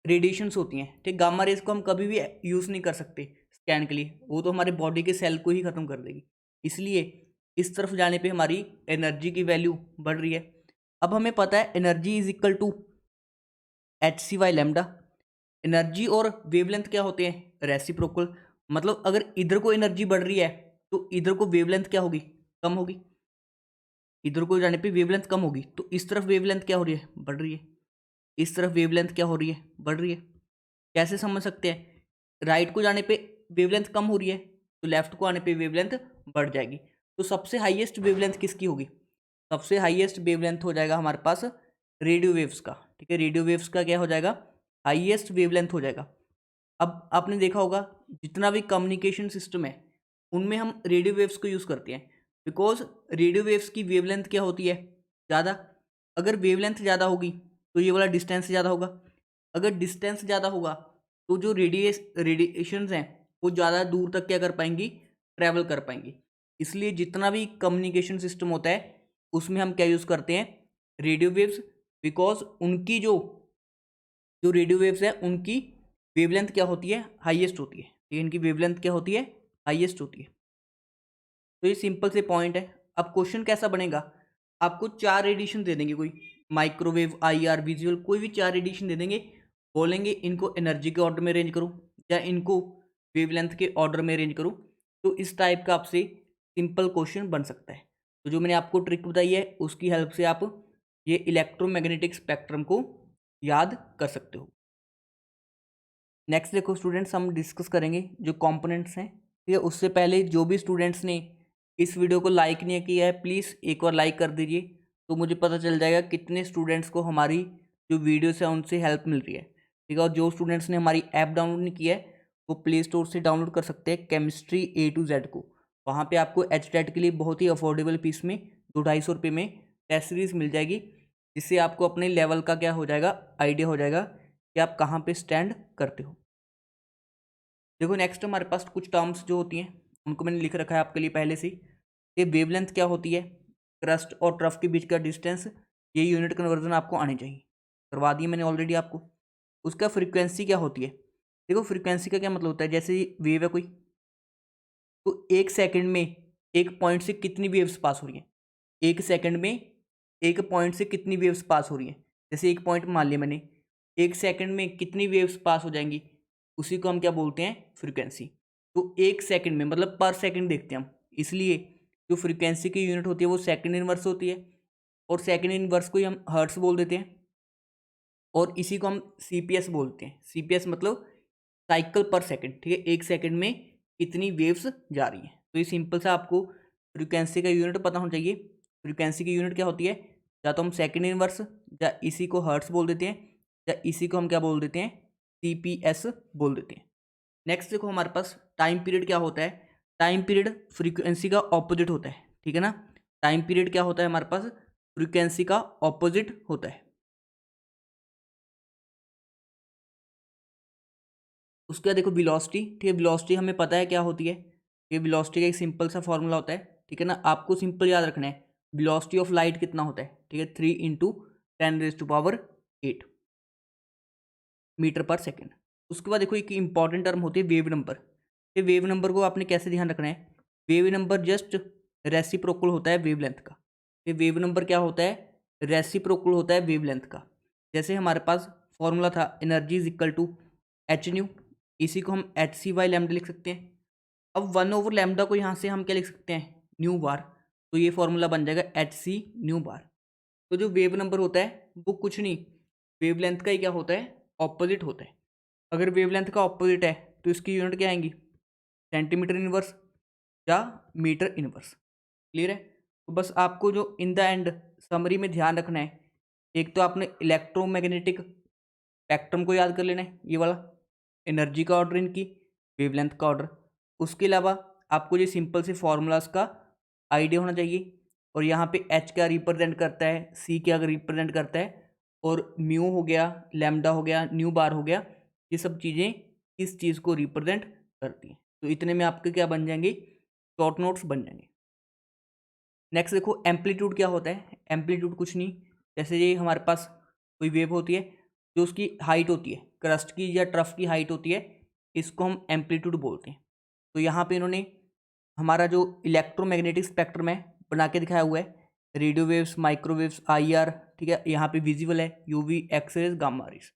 Speaker 1: रेडिएशंस होती हैं। ठीक, गामा रेस को हम कभी भी यूज़ नहीं कर सकते स्कैन के लिए, वो तो हमारे बॉडी के सेल को ही ख़त्म कर देगी। इसलिए इस तरफ जाने पे हमारी एनर्जी की वैल्यू बढ़ रही है। अब हमें पता है energy is equal to H C by lambda. Energy और वेवलेंथ क्या होते हैं, रेसिप्रोकल। मतलब अगर इधर को एनर्जी बढ़ रही है तो इधर को वेवलेंथ क्या होगी, कम होगी। इधर को जाने पे वेवलेंथ कम होगी, तो इस तरफ वेवलेंथ क्या हो रही है, बढ़ रही है। इस तरफ वेवलेंथ क्या हो रही है, बढ़ रही है। कैसे समझ सकते हैं, राइट को जाने पे वेवलेंथ कम हो रही है तो लेफ्ट को आने पे वेवलेंथ बढ़ जाएगी। तो सबसे हाईएस्ट वेवलेंथ किसकी होगी, सबसे हाईएस्ट वेवलेंथ हो जाएगा हमारे पास रेडियो वेव्स का। ठीक है, रेडियो वेव्स का क्या हो जाएगा, हाईएस्ट वेवलेंथ हो जाएगा। अब आपने देखा होगा जितना भी कम्युनिकेशन सिस्टम है उनमें हम रेडियो वेव्स को यूज़ करते हैं, बिकॉज रेडियो वेव्स की वेवलेंथ क्या होती है, ज़्यादा। अगर वेवलेंथ ज़्यादा होगी तो ये वाला डिस्टेंस ज़्यादा होगा। अगर डिस्टेंस ज़्यादा होगा तो जो रेडिएशंस हैं वो ज़्यादा दूर तक क्या कर पाएंगी, ट्रैवल कर पाएंगी। इसलिए जितना भी कम्युनिकेशन सिस्टम होता है उसमें हम क्या यूज़ करते हैं, रेडियो वेव्स। बिकॉज उनकी जो जो रेडियो वेव्स है उनकी वेवलेंथ क्या होती है, हाईएस्ट होती है। ठीक है, इनकी वेवलेंथ क्या होती है, हाईएस्ट होती है। तो ये सिंपल से पॉइंट है। अब क्वेश्चन कैसा बनेगा, आपको 4 रेडिएशन दे देंगे, कोई माइक्रोवेव, आईआर, विजुअल, कोई भी 4 रेडिएशन दे देंगे, बोलेंगे इनको एनर्जी के ऑर्डर में अरेंज करो या इनको वेवलेंथ के ऑर्डर में अरेंज करो। तो इस टाइप का आपसे सिंपल क्वेश्चन बन सकता है। तो जो मैंने आपको ट्रिक बताई है उसकी हेल्प से आप ये इलेक्ट्रोमैग्नेटिक स्पेक्ट्रम को याद कर सकते हो। नेक्स्ट देखो स्टूडेंट्स, हम डिस्कस करेंगे जो कंपोनेंट्स हैं। ठीक है, उससे पहले जो भी स्टूडेंट्स ने इस वीडियो को लाइक नहीं किया है प्लीज़ एक बार लाइक कर दीजिए, तो मुझे पता चल जाएगा कितने स्टूडेंट्स को हमारी जो वीडियोस है उनसे हेल्प मिल रही है। ठीक है, और जो स्टूडेंट्स ने हमारी ऐप डाउनलोड नहीं किया है वो प्ले स्टोर से डाउनलोड कर सकते हैं केमिस्ट्री A to Z को। वहाँ पर आपको HTET के लिए बहुत ही अफोर्डेबल फीस में 200-250 रुपये में टेस्ट सीरीज़ मिल जाएगी, जिससे आपको अपने लेवल का क्या हो जाएगा, आइडिया हो जाएगा कि आप कहाँ पे स्टैंड करते हो। देखो नेक्स्ट हमारे पास कुछ टर्म्स जो होती हैं उनको मैंने लिख रखा है आपके लिए पहले से। ये वेवलेंथ क्या होती है, क्रस्ट और ट्रफ के बीच का डिस्टेंस, ये यूनिट कन्वर्जन आपको आने चाहिए, करवा दिए मैंने ऑलरेडी आपको। उसका फ्रीक्वेंसी क्या होती है, देखो फ्रीक्वेंसी का क्या मतलब होता है, जैसे वेव है कोई, तो एक सेकंड में एक पॉइंट से कितनी वेव्स पास हो रही हैं, एक सेकंड में एक पॉइंट से कितनी वेव्स पास हो रही हैं। जैसे एक पॉइंट मान लिया मैंने, एक सेकंड में कितनी वेव्स पास हो जाएंगी, उसी को हम क्या बोलते हैं, फ्रीक्वेंसी। तो एक सेकंड में मतलब पर सेकंड देखते हैं हम, इसलिए जो फ्रीक्वेंसी की यूनिट होती है वो सेकंड इनवर्स होती है, और सेकंड इनवर्स को ही हम हर्ट्स बोल देते हैं, और इसी को हम CPS बोलते हैं। CPS मतलब साइकिल पर सेकंड। ठीक है, एक सेकंड में कितनी वेव्स जा रही हैं। तो ये सिंपल सा आपको फ्रीक्वेंसी का यूनिट पता होना चाहिए। फ्रीक्वेंसी की यूनिट क्या होती है, या तो हम सेकंड इनवर्स, या इसी को हर्ट्स बोल देते हैं, या इसी को हम क्या बोल देते हैं, CPS बोल देते हैं। नेक्स्ट देखो हमारे पास टाइम पीरियड क्या होता है, टाइम पीरियड फ्रीक्वेंसी का ऑपोजिट होता है। ठीक है ना, टाइम पीरियड क्या होता है हमारे पास, फ्रीक्वेंसी का ऑपोजिट होता है। उसके बाद देखो वेलोसिटी। ठीक है, वेलोसिटी हमें पता है क्या होती है, ये वेलोसिटी का एक सिंपल सा फॉर्मूला होता है। ठीक है ना, आपको सिंपल याद रखना है, वेलोसिटी ऑफ लाइट कितना होता है, ठीक है, 3 × 10⁸ मीटर पर सेकेंड। उसके बाद देखो एक इंपॉर्टेंट टर्म होती है वेव नंबर। ये वेव नंबर को आपने कैसे ध्यान रखना है, वेव नंबर जस्ट रेसिप्रोकल होता है वेवलेंथ का। ये वेव नंबर क्या होता है, रेसिप्रोकल होता है वेवलेंथ का। जैसे हमारे पास फॉर्मूला था energy is equal to H nu, इसी को हम HC/λ लिख सकते हैं। अब 1/λ को यहाँ से हम क्या लिख सकते हैं, न्यू बार, तो ये फॉर्मूला बन जाएगा HC न्यू बार। तो जो वेव नंबर होता है वो कुछ नहीं, वेवलेंथ का ही क्या होता है, ऑपोजिट होता है। अगर वेवलेंथ का ऑपोजिट है तो इसकी यूनिट क्या आएंगी, सेंटीमीटर इनवर्स या मीटर इनवर्स। क्लियर है, तो बस आपको जो इन द एंड समरी में ध्यान रखना है, एक तो आपने इलेक्ट्रोमैग्नेटिक स्पेक्ट्रम को याद कर लेना है, ये वाला एनर्जी का ऑर्डर इनकी, वेवलेंथ का ऑर्डर। उसके अलावा आपको ये सिंपल से फॉर्मूलाज का आइडिया होना चाहिए। और यहाँ पे एच क्या रिप्रेजेंट करता है, सी क्या रिप्रेजेंट करता है, और म्यू हो गया, लैम्डा हो गया, न्यू बार हो गया, ये सब चीज़ें इस चीज़ को रिप्रेजेंट करती हैं। तो इतने में आपके क्या बन जाएंगे, शॉर्ट नोट्स बन जाएंगे। नेक्स्ट देखो एम्पलीट्यूड क्या होता है। एम्पलीट्यूड कुछ नहीं, जैसे ये हमारे पास कोई वेव होती है जो उसकी हाइट होती है, क्रस्ट की या ट्रफ की हाइट होती है, इसको हम एम्पलीट्यूड बोलते हैं। तो यहाँ पे इन्होंने हमारा जो इलेक्ट्रोमैग्नेटिक स्पेक्ट्रम है बना के दिखाया हुआ है, रेडियो वेव्स, माइक्रोवेव्स, IR, ठीक है, यहाँ पे विजिबल है, UV, एक्सरेज, गामा रेज।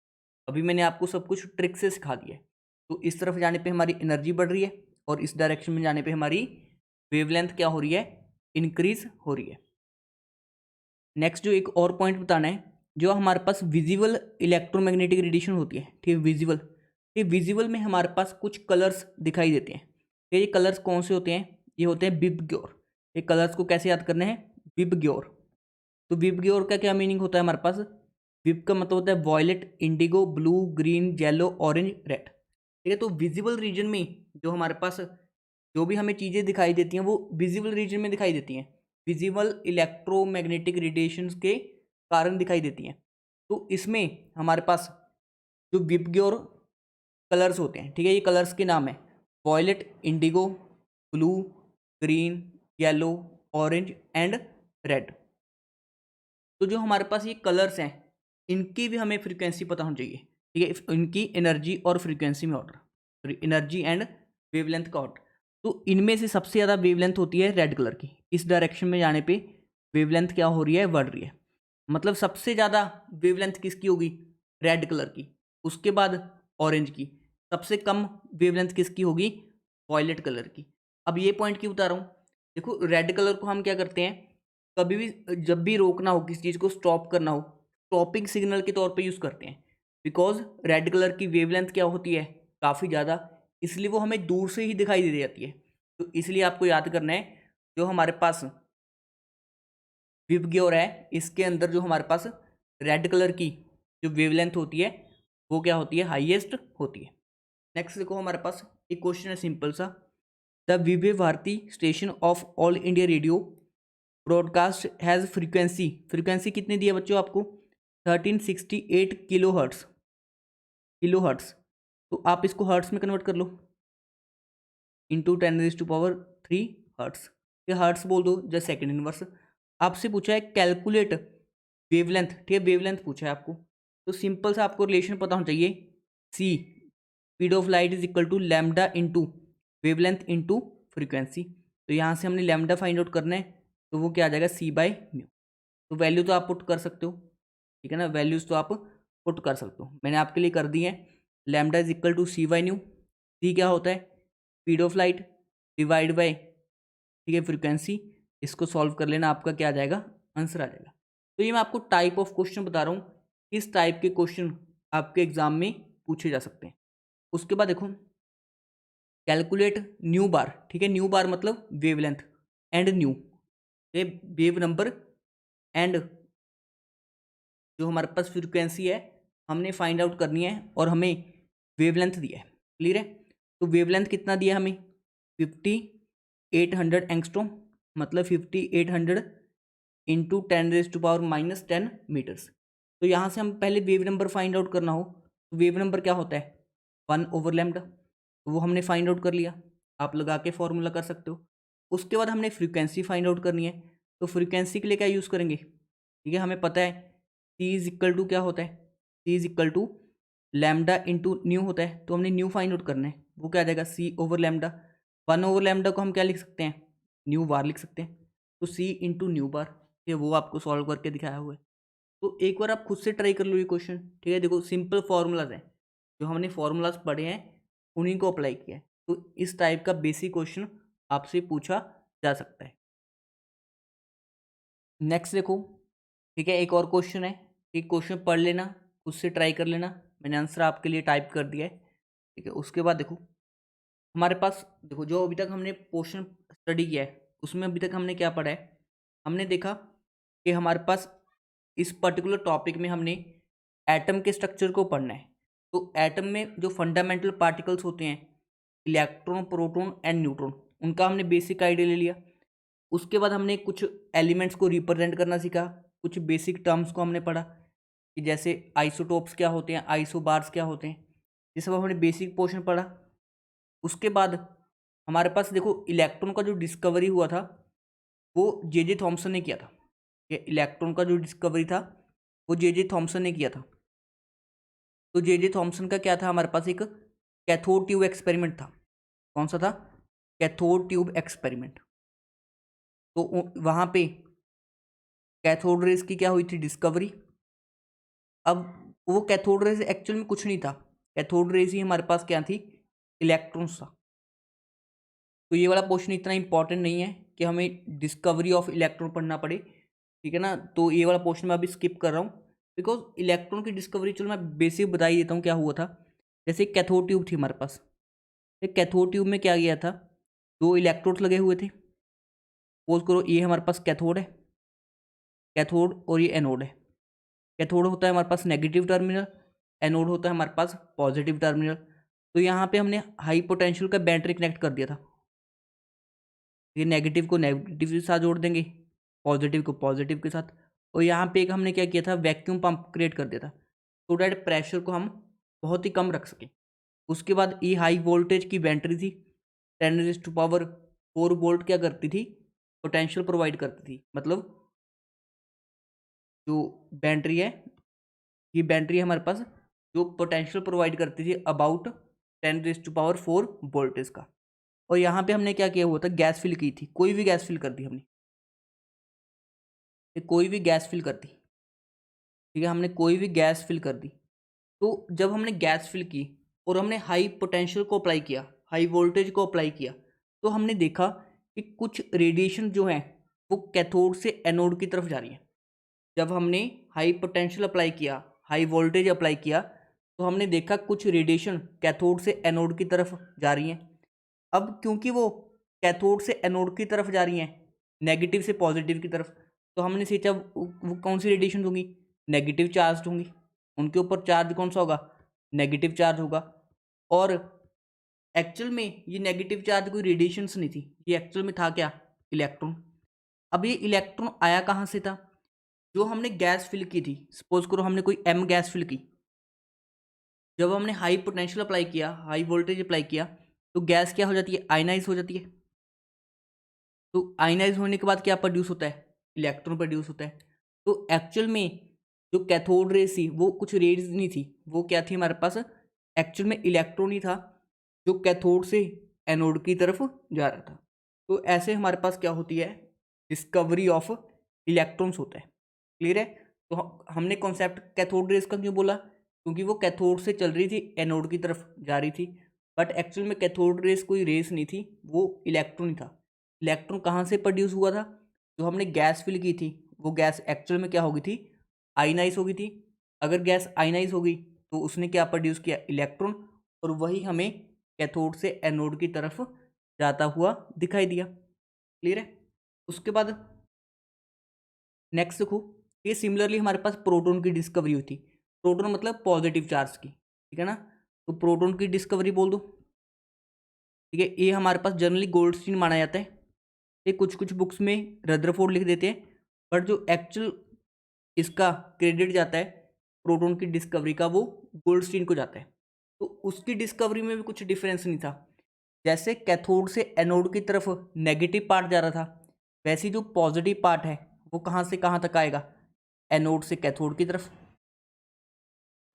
Speaker 1: अभी मैंने आपको सब कुछ ट्रिक से सिखा दिया है। तो इस तरफ जाने पे हमारी एनर्जी बढ़ रही है और इस डायरेक्शन में जाने पे हमारी वेवलेंथ क्या हो रही है, इंक्रीज हो रही है। नेक्स्ट जो एक और पॉइंट बताना है, जो हमारे पास विजिबल इलेक्ट्रोमैग्नेटिक रेडिएशन होती है, ठीक है, विजिबल, ये विजिबल में हमारे पास कुछ कलर्स दिखाई देते हैं। ये कलर्स कौन से होते हैं, ये होते हैं विबग्योर। ये कलर्स को कैसे याद करने हैं, विबग्योर। तो विबग्योर का क्या मीनिंग होता है हमारे पास, विब का मतलब होता है violet, indigo, blue, green, yellow, orange, red. ठीक है, तो विजिबल रीजन में जो हमारे पास जो भी हमें चीज़ें दिखाई देती हैं वो विजिबल रीजन में दिखाई देती हैं, विजिबल इलेक्ट्रोमैग्नेटिक रेडिएशंस के कारण दिखाई देती हैं। तो इसमें हमारे पास जो विबग्योर कलर्स होते हैं, ठीक है, ये कलर्स के नाम है violet, indigo, blue, green, yellow, orange and red. तो जो हमारे पास ये कलर्स हैं इनकी भी हमें फ्रीक्वेंसी पता होनी चाहिए, ठीक है, इनकी एनर्जी और फ्रीक्वेंसी में order, sorry energy and wavelength का ऑर्डर। तो इनमें से सबसे ज़्यादा वेवलेंथ होती है रेड कलर की। इस डायरेक्शन में जाने पे वेवलेंथ क्या हो रही है, बढ़ रही है। मतलब सबसे ज़्यादा वेवलेंथ किसकी होगी, रेड कलर की, उसके बाद ऑरेंज की, सबसे कम वेवलेंथ किसकी होगी, वॉयलेट कलर की। अब ये पॉइंट क्यों बता रहा हूँ, देखो रेड कलर को हम क्या करते हैं, कभी भी जब भी रोकना हो, किसी चीज़ को स्टॉप करना हो, स्टॉपिंग सिग्नल के तौर पे यूज़ करते हैं। बिकॉज रेड कलर की वेवलेंथ क्या होती है, काफ़ी ज़्यादा, इसलिए वो हमें दूर से ही दिखाई दे जाती है। तो इसलिए आपको याद करना है, जो हमारे पास विबग्योर है इसके अंदर जो हमारे पास रेड कलर की जो वेवलेंथ होती है वो क्या होती है, हाईएस्ट होती है। नेक्स्ट देखो हमारे पास एक क्वेश्चन है सिंपल सा, the Vividh Bharati station of All India Radio broadcast has frequency, frequency कितनी दी है बच्चों आपको, 1368 किलो हर्ट्स, किलो हर्ट्स। तो आप इसको हर्ट्स में कन्वर्ट कर लो, इंटू 10⁻³ हर्ट्स, ये हर्ट्स बोल दो जस्ट सेकेंड इनवर्स। आपसे पूछा है कैलकुलेट वेवलेंथ, ठीक है, वेवलेंथ पूछा है आपको। तो सिंपल सा आपको रिलेशन पता होना चाहिए, c speed of light is equal to lambda into wavelength into frequency. तो यहाँ से हमने लैम्डा फाइंड आउट करना है, तो वो क्या आ जाएगा, C/μ। तो वैल्यू तो आप पुट कर सकते हो, ठीक है ना, वैल्यूज़ तो आप पुट कर सकते हो, मैंने आपके लिए कर दी है। Lambda is equal to C/μ, C क्या होता है, speed of light divide by, ठीक है, फ्रीक्वेंसी। इसको सॉल्व कर लेना, आपका क्या आ जाएगा, आंसर आ जाएगा। तो ये मैं आपको टाइप ऑफ क्वेश्चन बता रहा हूँ, किस टाइप के क्वेश्चन आपके एग्जाम में पूछे जा सकते हैं। उसके बाद देखो कैलकुलेट न्यू बार, ठीक है, न्यू बार मतलब वेवलेंथ एंड न्यू, ये वेव नंबर एंड जो हमारे पास फ्रीक्वेंसी है हमने फाइंड आउट करनी है, और हमें वेवलेंथ दिया है, क्लियर है। तो वेवलेंथ कितना दिया हमें, 5800 एंगस्ट्रॉम, मतलब 5800 इंटू 10⁻⁻10 मीटर्स। तो यहाँ से हम पहले वेव नंबर फाइंड आउट करना हो, तो वेव नंबर क्या होता है, 1/λ, तो वो हमने फाइंड आउट कर लिया, आप लगा के फॉर्मूला कर सकते हो। उसके बाद हमने फ्रीक्वेंसी फाइंड आउट करनी है, तो फ्रीक्वेंसी के लिए क्या यूज़ करेंगे, ठीक है, हमें पता है सी इज इक्वल टू क्या होता है, c is equal to lambda into nu होता है, तो हमने न्यू फाइंड आउट करना है, वो क्या आ जाएगा, C/λ। 1/λ को हम क्या लिख सकते हैं, न्यू बार लिख सकते हैं, तो C इंटू न्यू बार, ये वो आपको सॉल्व करके दिखाया हुआ है। तो एक बार आप खुद से ट्राई कर लो ये क्वेश्चन, ठीक है, देखो सिंपल फार्मूलाज हैं, जो हमने फार्मूलाज पढ़े हैं उन्हीं को अप्लाई किया है। तो इस टाइप का बेसिक क्वेश्चन आपसे पूछा जा सकता है। नेक्स्ट देखो, ठीक है, एक और क्वेश्चन है, एक क्वेश्चन पढ़ लेना, खुद से ट्राई कर लेना, मैंने आंसर आपके लिए टाइप कर दिया है, ठीक है। उसके बाद देखो हमारे पास, देखो जो अभी तक हमने पोर्शन स्टडी किया है उसमें अभी तक हमने क्या पढ़ा है, हमने देखा कि हमारे पास इस पर्टिकुलर टॉपिक में हमने एटम के स्ट्रक्चर को पढ़ना है। तो एटम में जो फंडामेंटल पार्टिकल्स होते हैं इलेक्ट्रॉन, प्रोटॉन एंड न्यूट्रॉन, उनका हमने बेसिक आइडिया ले लिया। उसके बाद हमने कुछ एलिमेंट्स को रिप्रेजेंट करना सीखा, कुछ बेसिक टर्म्स को हमने पढ़ा कि जैसे आइसोटोप्स क्या होते हैं, आइसोबार्स क्या होते हैं, ये सब हमने बेसिक पोर्शन पढ़ा। उसके बाद हमारे पास देखो इलेक्ट्रॉन का जो डिस्कवरी हुआ था वो जे थॉमसन ने किया था। ये इलेक्ट्रॉन का जो डिस्कवरी था वो जे थॉमसन ने किया था। तो जे थॉमसन का क्या था, हमारे पास एक कैथोड ट्यूब एक्सपेरिमेंट था। कौन सा था? Cathode tube experiment. तो वहाँ पे कैथोड रेज की क्या हुई थी, डिस्कवरी। अब वो कैथोड रेज एक्चुअल में कुछ नहीं था, कैथोड रेज ही हमारे पास क्या थी, इलेक्ट्रॉन्स था। तो ये वाला पोर्शन इतना इंपॉर्टेंट नहीं है कि हमें डिस्कवरी ऑफ इलेक्ट्रॉन पढ़ना पड़े, ठीक है ना। तो ये वाला पोर्शन मैं अभी स्किप कर रहा हूँ, बिकॉज इलेक्ट्रॉन की डिस्कवरी, चलो मैं बेसिक बता ही देता हूँ क्या हुआ था। जैसे एक कैथोड ट्यूब थी हमारे पास, एक कैथोड ट्यूब में क्या गया था, दो इलेक्ट्रोड्स लगे हुए थे। सपोज करो ये हमारे पास कैथोड है, कैथोड और ये एनोड है। कैथोड होता है हमारे पास नेगेटिव टर्मिनल, एनोड होता है हमारे पास पॉजिटिव टर्मिनल। तो यहाँ पे हमने हाई पोटेंशियल का बैटरी कनेक्ट कर दिया था। ये नेगेटिव को नेगेटिव के साथ जोड़ देंगे, पॉजिटिव को पॉजिटिव के साथ। और यहाँ पे एक हमने क्या किया था, वैक्यूम पंप क्रिएट कर दिया था, सो डैट प्रेशर को हम बहुत ही कम रख सकें। उसके बाद ये हाई वोल्टेज की बैटरी थी, 10⁴ वोल्ट क्या करती थी, पोटेंशियल प्रोवाइड करती थी। मतलब जो बैटरी है, ये बैटरी है हमारे पास जो पोटेंशियल प्रोवाइड करती थी अबाउट 10⁴ वोल्टेज का। और यहाँ पे हमने क्या किया हुआ था, गैस फिल की थी, कोई भी गैस फिल कर दी हमने, कोई भी गैस फिल कर दी, ठीक है, हमने कोई भी गैस फिल कर दी। तो जब हमने गैस फिल की और हमने हाई पोटेंशियल को अप्लाई किया, हाई वोल्टेज को अप्लाई किया, तो हमने देखा कि कुछ रेडिएशन जो है वो कैथोड से एनोड की तरफ जा रही है। जब हमने हाई पोटेंशियल अप्लाई किया, हाई वोल्टेज अप्लाई किया, तो हमने देखा कुछ रेडिएशन कैथोड से एनोड की तरफ जा रही हैं। अब क्योंकि वो कैथोड से एनोड की तरफ जा रही हैं, नेगेटिव से पॉजिटिव की तरफ, तो हमने सोचा वो कौन सी रेडिएशन होंगी, नेगेटिव चार्ज होंगी। उनके ऊपर चार्ज कौन सा होगा, नेगेटिव चार्ज होगा। और एक्चुअल में ये नेगेटिव चार्ज कोई रेडिएशंस नहीं थी, ये एक्चुअल में था क्या, इलेक्ट्रॉन। अब ये इलेक्ट्रॉन आया कहाँ से था, जो हमने गैस फिल की थी। सपोज करो हमने कोई एम गैस फिल की, जब हमने हाई पोटेंशियल अप्लाई किया, हाई वोल्टेज अप्लाई किया, तो गैस क्या हो जाती है, आयनाइज हो जाती है। तो आयनाइज होने के बाद क्या प्रोड्यूस होता है, इलेक्ट्रॉन प्रोड्यूस होता है। तो एक्चुअल में जो कैथोड रेज थी वो कुछ रेज नहीं थी, वो क्या थी हमारे पास, एक्चुअल में इलेक्ट्रॉन ही था जो कैथोड से एनोड की तरफ जा रहा था। तो ऐसे हमारे पास क्या होती है, डिस्कवरी ऑफ इलेक्ट्रॉन्स होता है। क्लियर है। तो हमने कॉन्सेप्ट कैथोड रेज का क्यों बोला, क्योंकि वो कैथोड से चल रही थी, एनोड की तरफ जा रही थी। बट एक्चुअल में कैथोड रेज कोई रेस नहीं थी, वो इलेक्ट्रॉन ही था। इलेक्ट्रॉन कहाँ से प्रोड्यूस हुआ था, जो हमने गैस फिल की थी, वो गैस एक्चुअल में क्या हो गई थी, आयनाइज हो गई थी। अगर गैस आयनाइज हो गई तो उसने क्या प्रोड्यूस किया, इलेक्ट्रॉन, और वही हमें कैथोड से एनोड की तरफ जाता हुआ दिखाई दिया। क्लियर है। उसके बाद नेक्स्ट देखो, ये सिमिलरली हमारे पास प्रोटॉन की डिस्कवरी हुई थी। प्रोटॉन मतलब पॉजिटिव चार्ज की, ठीक है ना। तो प्रोटॉन की डिस्कवरी बोल दो, ठीक है। ये हमारे पास जनरली गोल्डस्टीन माना जाता है, ये कुछ कुछ बुक्स में रदरफोर्ड लिख देते हैं, बट जो एक्चुअल इसका क्रेडिट जाता है प्रोटॉन की डिस्कवरी का, वो गोल्डस्टीन को जाता है। तो उसकी डिस्कवरी में भी कुछ डिफरेंस नहीं था। जैसे कैथोड से एनोड की तरफ नेगेटिव पार्ट जा रहा था, वैसे जो पॉजिटिव पार्ट है वो कहाँ से कहाँ तक आएगा, एनोड से कैथोड की तरफ।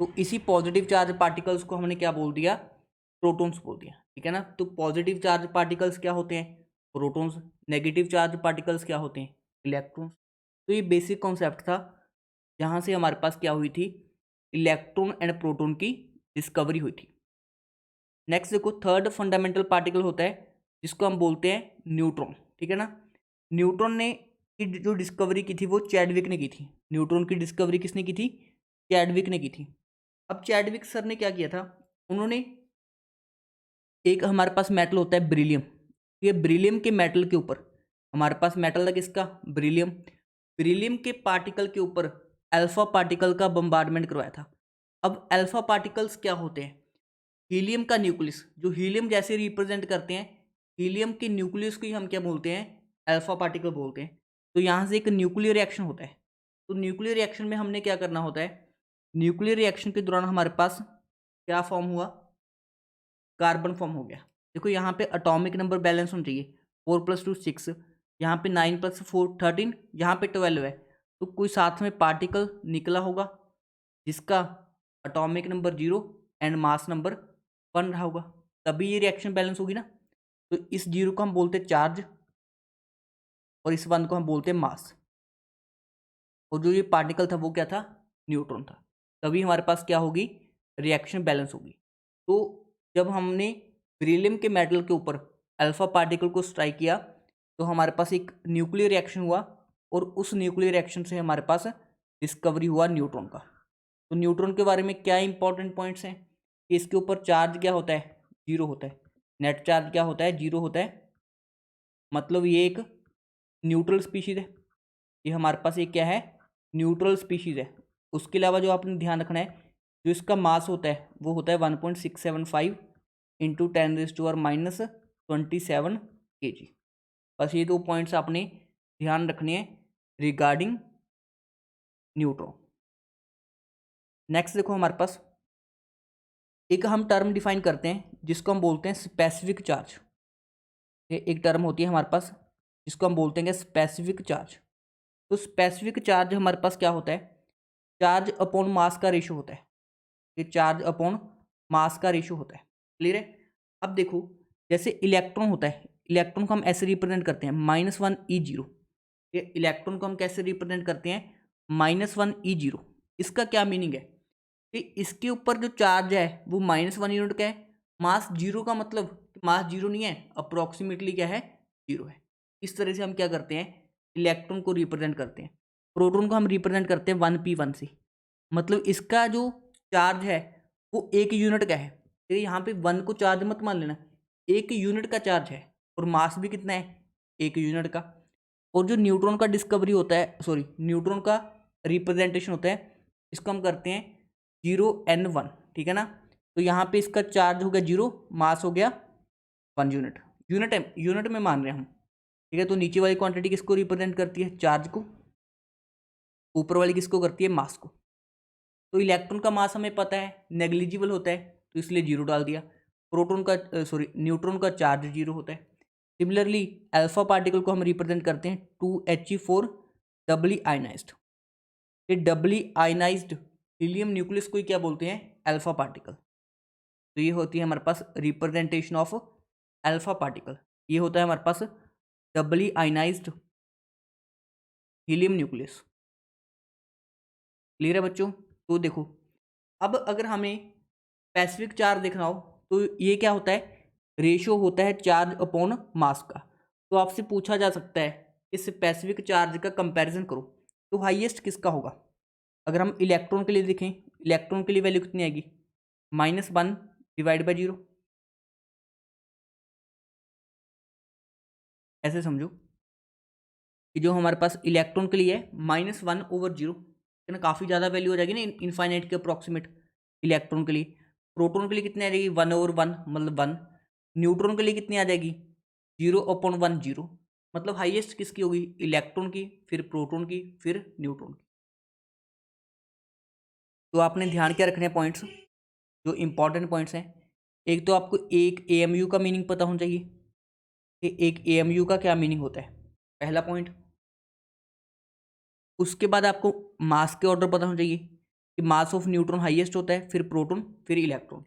Speaker 1: तो इसी पॉजिटिव चार्ज पार्टिकल्स को हमने क्या बोल दिया, प्रोटॉन्स बोल दिया, ठीक है ना। तो पॉजिटिव चार्ज पार्टिकल्स क्या होते हैं, प्रोटॉन्स। नेगेटिव चार्ज पार्टिकल्स क्या होते हैं, इलेक्ट्रॉन्स। तो ये बेसिक कॉन्सेप्ट था जहाँ से हमारे पास क्या हुई थी, इलेक्ट्रॉन एंड प्रोटॉन की डिस्कवरी हुई थी। नेक्स्ट देखो, थर्ड फंडामेंटल पार्टिकल होता है जिसको हम बोलते हैं न्यूट्रॉन, ठीक है ना। न्यूट्रॉन ने की जो डिस्कवरी की थी वो चैडविक ने की थी। न्यूट्रॉन की डिस्कवरी किसने की थी, चैडविक ने की थी। अब चैडविक सर ने क्या किया था, उन्होंने एक हमारे पास मेटल होता है ब्रिलियम, ये ब्रिलियम के मेटल के ऊपर, हमारे पास मेटल था किसका, ब्रिलियम। ब्रिलियम के पार्टिकल के ऊपर अल्फा पार्टिकल का बम्बार्डमेंट करवाया था। अब अल्फा पार्टिकल्स क्या होते हैं, हीलियम का न्यूक्लियस, जो हीलियम जैसे रिप्रेजेंट करते हैं, हीलियम के न्यूक्लियस को ही हम क्या बोलते हैं, अल्फा पार्टिकल बोलते हैं। तो यहाँ से एक न्यूक्लियर रिएक्शन होता है। तो न्यूक्लियर रिएक्शन में हमने क्या करना होता है, न्यूक्लियर रिएक्शन के दौरान हमारे पास क्या फॉर्म हुआ, कार्बन फॉर्म हो गया। देखो यहाँ पे एटॉमिक नंबर बैलेंस होना चाहिए, 4+2 6, यहाँ पे 9+4 13, यहाँ पे 12 है। तो कोई साथ में पार्टिकल निकला होगा जिसका atomic number 0 and mass number 1 रहा होगा, तभी ये रिएक्शन बैलेंस होगी ना। तो इस 0 को हम बोलते हैं चार्ज और इस 1 को हम बोलते हैं मास, और जो ये पार्टिकल था वो क्या था, न्यूट्रॉन था। तभी हमारे पास क्या होगी, रिएक्शन बैलेंस होगी। तो जब हमने बेरिलियम के मेटल के ऊपर अल्फा पार्टिकल को स्ट्राइक किया तो हमारे पास एक न्यूक्लियर रिएक्शन हुआ, और उस न्यूक्लियर रिएक्शन से हमारे पास डिस्कवरी हुआ न्यूट्रॉन का। तो न्यूट्रॉन के बारे में क्या इंपॉर्टेंट पॉइंट्स हैं कि इसके ऊपर चार्ज क्या होता है, 0 होता है। नेट चार्ज क्या होता है, 0 होता है। मतलब ये एक न्यूट्रल स्पीशीज है, ये हमारे पास एक क्या है, न्यूट्रल स्पीशीज है। उसके अलावा जो आपने ध्यान रखना है, जो इसका मास होता है वो होता है 1.675 इंटू 10⁻⁻27 kg। बस ये 2 पॉइंट्स आपने ध्यान रखने हैं रिगार्डिंग न्यूट्रॉन। नेक्स्ट देखो हमारे पास एक हम टर्म डिफाइन करते हैं जिसको हम बोलते हैं स्पेसिफिक चार्ज। ये एक टर्म होती है हमारे पास जिसको हम बोलते हैं स्पेसिफिक चार्ज। तो स्पेसिफिक चार्ज हमारे पास क्या होता है, चार्ज अपॉन मास का रेशो होता है। ये चार्ज अपॉन मास का रेशो होता है। क्लियर है। अब देखो जैसे इलेक्ट्रॉन होता है, इलेक्ट्रॉन को हम ऐसे रिप्रेजेंट करते हैं -1 E0। ये इलेक्ट्रॉन को हम कैसे रिप्रेजेंट करते हैं, -1 E0। इसका क्या मीनिंग है कि इसके ऊपर जो चार्ज है वो -1 यूनिट का है, मास 0 का मतलब मास 0 नहीं है, अप्रोक्सीमेटली क्या है, 0 है। इस तरह से हम क्या करते हैं, इलेक्ट्रॉन को रिप्रेजेंट करते हैं। प्रोटॉन को हम रिप्रेजेंट करते हैं 1p1 से, मतलब इसका जो चार्ज है वो 1 यूनिट का है। तो यहाँ पे 1 को चार्ज मत मान लेना, 1 यूनिट का चार्ज है, और मास भी कितना है, 1 यूनिट का। और जो न्यूट्रॉन का डिस्कवरी होता है, सॉरी न्यूट्रॉन का रिप्रेजेंटेशन होता है, इसको हम करते हैं 0n1, ठीक है ना। तो यहाँ पे इसका चार्ज हो गया 0, मास हो गया 1 यूनिट। यूनिट में मान रहे हैं हम, ठीक है। तो नीचे वाली क्वांटिटी किसको रिप्रेजेंट करती है, चार्ज को, ऊपर वाली किसको करती है, मास को। तो इलेक्ट्रॉन का मास हमें पता है नेग्लिजिबल होता है, तो इसलिए 0 डाल दिया। प्रोटॉन का न्यूट्रॉन का चार्ज 0 होता है। सिमिलरली अल्फा पार्टिकल को हम रिप्रेजेंट करते हैं 2He4 डबली आयनाइज्ड। ये डबली आयनाइज्ड हीलियम न्यूक्लियस को ही क्या बोलते हैं, अल्फा पार्टिकल। तो ये होती है हमारे पास रिप्रेजेंटेशन ऑफ अल्फा पार्टिकल। ये होता है हमारे पास डबली आयनाइज्ड हीलियम न्यूक्लियस। क्लियर है बच्चों। तो देखो अब अगर हमें स्पेसिफिक चार्ज देखना हो तो ये क्या होता है, रेशियो होता है चार्ज अपॉन मास का। तो आपसे पूछा जा सकता है कि स्पेसिफिक चार्ज का कंपैरिजन करो, तो हाईएस्ट किसका होगा। अगर हम इलेक्ट्रॉन के लिए देखें, इलेक्ट्रॉन के लिए वैल्यू कितनी आएगी, -1 डिवाइड बाई 0। ऐसे समझो कि जो हमारे पास इलेक्ट्रॉन के लिए है -1/0, है ना, काफ़ी ज़्यादा वैल्यू हो जाएगी ना, इनफाइनाइट के अप्रॉक्सीमेट। इलेक्ट्रॉन के लिए, प्रोटॉन के लिए कितनी आ जाएगी, 1/1 मतलब 1। न्यूट्रॉन के लिए कितनी आ जाएगी, 0/1 0। मतलब हाईएस्ट किसकी होगी, इलेक्ट्रॉन की, फिर प्रोटॉन की, फिर न्यूट्रॉन की। तो आपने ध्यान क्या रखने हैं पॉइंट्स, जो इंपॉर्टेंट पॉइंट्स हैं। एक तो आपको एक AMU का मीनिंग पता होना चाहिए कि एक AMU का क्या मीनिंग होता है, पहला पॉइंट। उसके बाद आपको मास के ऑर्डर पता होना चाहिए कि मास ऑफ न्यूट्रॉन हाईएस्ट होता है, फिर प्रोटॉन, फिर इलेक्ट्रॉन।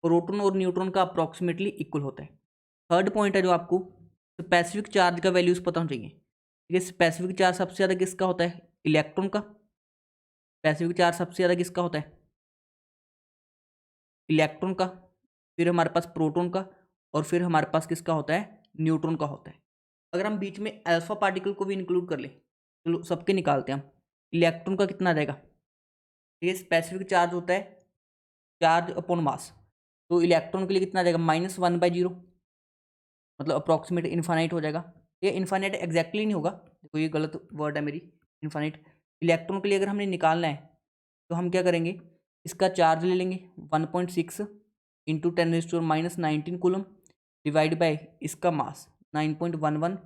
Speaker 1: प्रोटॉन और न्यूट्रॉन का अप्रॉक्सीमेटली इक्वल होता है। थर्ड पॉइंट है जो आपको स्पेसिफिक चार्ज का वैल्यूज पता होना चाहिए। ठीक है, स्पेसिफिक चार्ज सबसे ज़्यादा किसका होता है, इलेक्ट्रॉन का। स्पेसिफिक चार्ज सबसे ज़्यादा किसका होता है, इलेक्ट्रॉन का। फिर हमारे पास प्रोटॉन का, और फिर हमारे पास किसका होता है, न्यूट्रॉन का होता है। अगर हम बीच में अल्फा पार्टिकल को भी इंक्लूड कर ले, चलो सबके निकालते हैं हम। इलेक्ट्रॉन का कितना आ जाएगा, ये स्पेसिफिक चार्ज होता है चार्ज अपॉन मास। तो इलेक्ट्रॉन के लिए कितना आ जाएगा, -1/0, मतलब अप्रॉक्सीमेट इन्फानाइट हो जाएगा। ये इन्फानाइट एग्जैक्टली नहीं होगा, देखो ये गलत वर्ड है मेरी, इन्फानाइट। इलेक्ट्रॉन के लिए अगर हमने निकालना है तो हम क्या करेंगे, इसका चार्ज ले लेंगे 1.6 इंटू 10⁻⁻19 कूलम डिवाइड बाय इसका मास 9.11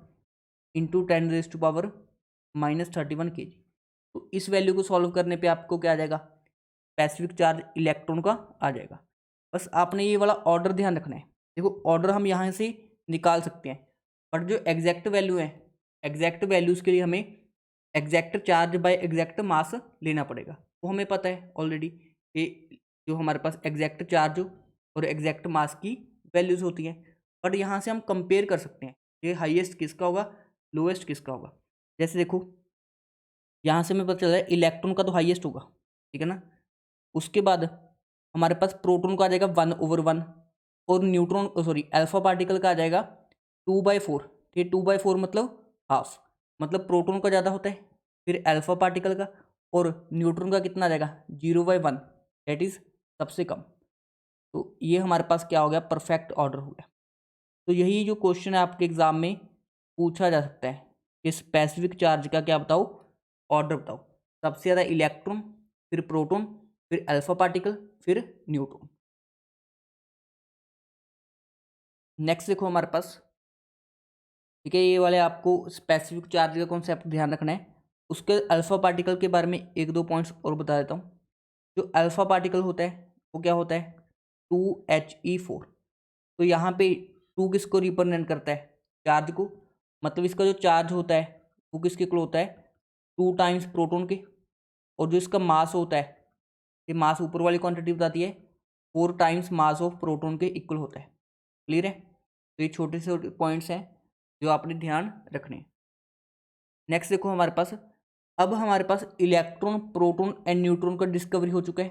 Speaker 1: इंटू 10⁻⁻31 kg। तो इस वैल्यू को सॉल्व करने पे आपको क्या आ जाएगा, स्पेसिफिक चार्ज इलेक्ट्रॉन का आ जाएगा। बस आपने ये वाला ऑर्डर ध्यान रखना है। देखो ऑर्डर हम यहाँ से निकाल सकते हैं, पर जो एग्जैक्ट वैल्यू है, एग्जैक्ट वैल्यूज़ के लिए हमें एग्जैक्ट चार्ज बाय एग्जैक्ट मास लेना पड़ेगा। वो हमें पता है ऑलरेडी कि जो हमारे पास एग्जैक्ट चार्ज और एग्जैक्ट मास की वैल्यूज़ होती हैं, बट यहाँ से हम कंपेयर कर सकते हैं ये हाईएस्ट किसका होगा, लोएस्ट किसका होगा। जैसे देखो यहाँ से हमें पता चल रहा है इलेक्ट्रॉन का तो हाईएस्ट होगा, ठीक है ना। उसके बाद हमारे पास प्रोटॉन का आ जाएगा 1/1 और न्यूट्रॉन सॉरी अल्फा पार्टिकल का आ जाएगा 2/4। ये 2/4 मतलब हाफ, मतलब प्रोटॉन का ज़्यादा होता है, फिर अल्फा पार्टिकल का, और न्यूट्रॉन का कितना आ जाएगा 0/1, दैट इज़ सबसे कम। तो ये हमारे पास क्या हो गया, परफेक्ट ऑर्डर हो गया। तो यही जो क्वेश्चन है आपके एग्जाम में पूछा जा सकता है कि स्पेसिफिक चार्ज का क्या बताओ, ऑर्डर बताओ। सबसे ज़्यादा इलेक्ट्रॉन, फिर प्रोटॉन, फिर अल्फा पार्टिकल, फिर न्यूट्रॉन। नेक्स्ट देखो हमारे पास, ठीक है, ये वाले आपको स्पेसिफिक चार्ज का कॉन्सेप्ट ध्यान रखना है। उसके अल्फा पार्टिकल के बारे में एक दो पॉइंट्स और बता देता हूँ। जो अल्फा पार्टिकल होता है वो क्या होता है 2He4। तो यहाँ पे 2 किसको रिप्रेजेंट करता है, चार्ज को, मतलब इसका जो चार्ज होता है वो किसके इक्वल होता है 2 टाइम्स प्रोटॉन के, और जो इसका मास होता है, ये मास ऊपर वाली क्वांटिटी बताती है, 4 टाइम्स मास ऑफ प्रोटॉन के इक्वल होता है। क्लियर है। तो ये छोटे छोटे पॉइंट्स हैं जो आपने ध्यान रखने हैं। नेक्स्ट देखो हमारे पास, अब हमारे पास इलेक्ट्रॉन, प्रोटॉन एंड न्यूट्रॉन का डिस्कवरी हो चुका है।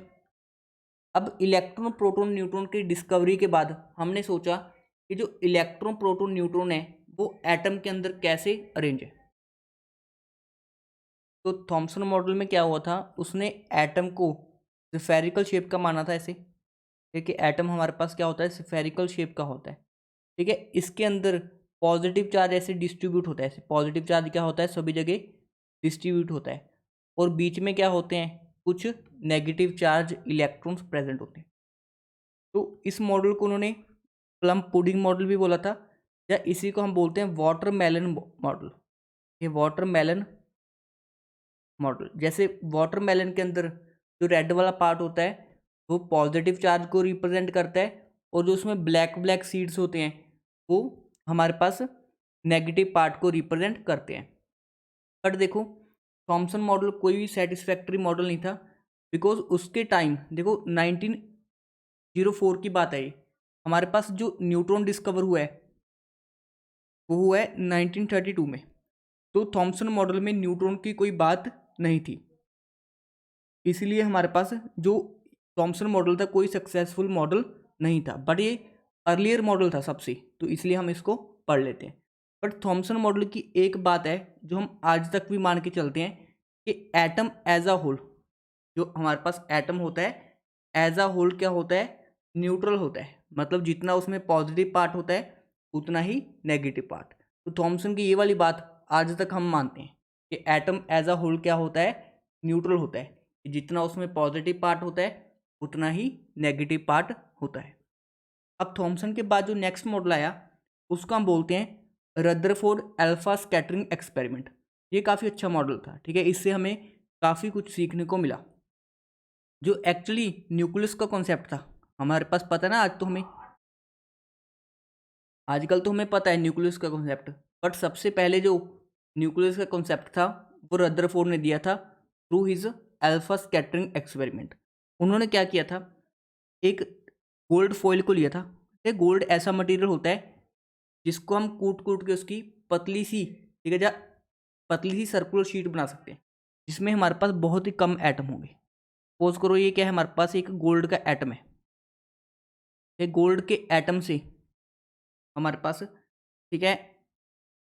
Speaker 1: अब इलेक्ट्रॉन, प्रोटॉन, न्यूट्रॉन की डिस्कवरी के बाद हमने सोचा कि जो इलेक्ट्रॉन, प्रोटॉन, न्यूट्रॉन है वो एटम के अंदर कैसे अरेंज है। तो थॉमसन मॉडल में क्या हुआ था, उसने एटम को स्फेरिकल शेप का माना था ऐसे, ठीक है। एटम हमारे पास क्या होता है, स्फेरिकल शेप का होता है, ठीक है। इसके अंदर पॉजिटिव चार्ज ऐसे डिस्ट्रीब्यूट होता है, ऐसे पॉजिटिव चार्ज क्या होता है सभी जगह डिस्ट्रीब्यूट होता है, और बीच में क्या होते हैं कुछ नेगेटिव चार्ज इलेक्ट्रॉन्स प्रेजेंट होते हैं। तो इस मॉडल को उन्होंने प्लम पुडिंग मॉडल भी बोला था, या इसी को हम बोलते हैं वाटरमेलन मॉडल। ये वाटरमेलन मॉडल, जैसे वाटरमेलन के अंदर जो रेड वाला पार्ट होता है वो पॉजिटिव चार्ज को रिप्रेजेंट करता है, और जो उसमें ब्लैक ब्लैक सीड्स होते हैं वो हमारे पास नेगेटिव पार्ट को रिप्रेजेंट करते हैं। बट देखो थॉमसन मॉडल कोई भी सेटिस्फैक्टरी मॉडल नहीं था, बिकॉज उसके टाइम देखो 1904 की बात है, हमारे पास जो न्यूट्रॉन डिस्कवर हुआ है वो हुआ है 1932 में। तो थॉमसन मॉडल में न्यूट्रॉन की कोई बात नहीं थी, इसलिए हमारे पास जो थॉमसन मॉडल था कोई सक्सेसफुल मॉडल नहीं था, बट ये अर्लियर मॉडल था सबसे, तो इसलिए हम इसको पढ़ लेते हैं। बट थॉमसन मॉडल की एक बात है जो हम आज तक भी मान के चलते हैं कि एटम एज अ होल, जो हमारे पास एटम होता है एज अ होल क्या होता है, न्यूट्रल होता है, मतलब जितना उसमें पॉजिटिव पार्ट होता है उतना ही नेगेटिव पार्ट। तो थॉमसन की ये वाली बात आज तक हम मानते हैं कि एटम एज अ होल क्या होता है, न्यूट्रल होता है, जितना उसमें पॉजिटिव पार्ट होता है उतना ही नेगेटिव पार्ट होता है। अब थॉमसन के बाद जो नेक्स्ट मॉडल आया उसको हम बोलते हैं रदरफोर्ड अल्फा स्कैटरिंग एक्सपेरिमेंट। ये काफ़ी अच्छा मॉडल था, ठीक है, इससे हमें काफ़ी कुछ सीखने को मिला। जो एक्चुअली न्यूक्लियस का कॉन्सेप्ट था हमारे पास पता है ना, आज तो हमें आजकल तो हमें पता है न्यूक्लियस का कॉन्सेप्ट, बट सबसे पहले जो न्यूक्लियस का कॉन्सेप्ट था वो रदरफोर्ड ने दिया था through his alpha scattering experiment. उन्होंने क्या किया था, एक गोल्ड फॉइल को लिया था। ये गोल्ड ऐसा मटेरियल होता है जिसको हम कूट कूट के उसकी पतली सी, ठीक है, पतली सी सर्कुलर शीट बना सकते हैं जिसमें हमारे पास बहुत ही कम एटम होंगे। सपोज करो ये क्या है, हमारे पास एक गोल्ड का एटम है, ये गोल्ड के एटम से हमारे पास, ठीक है,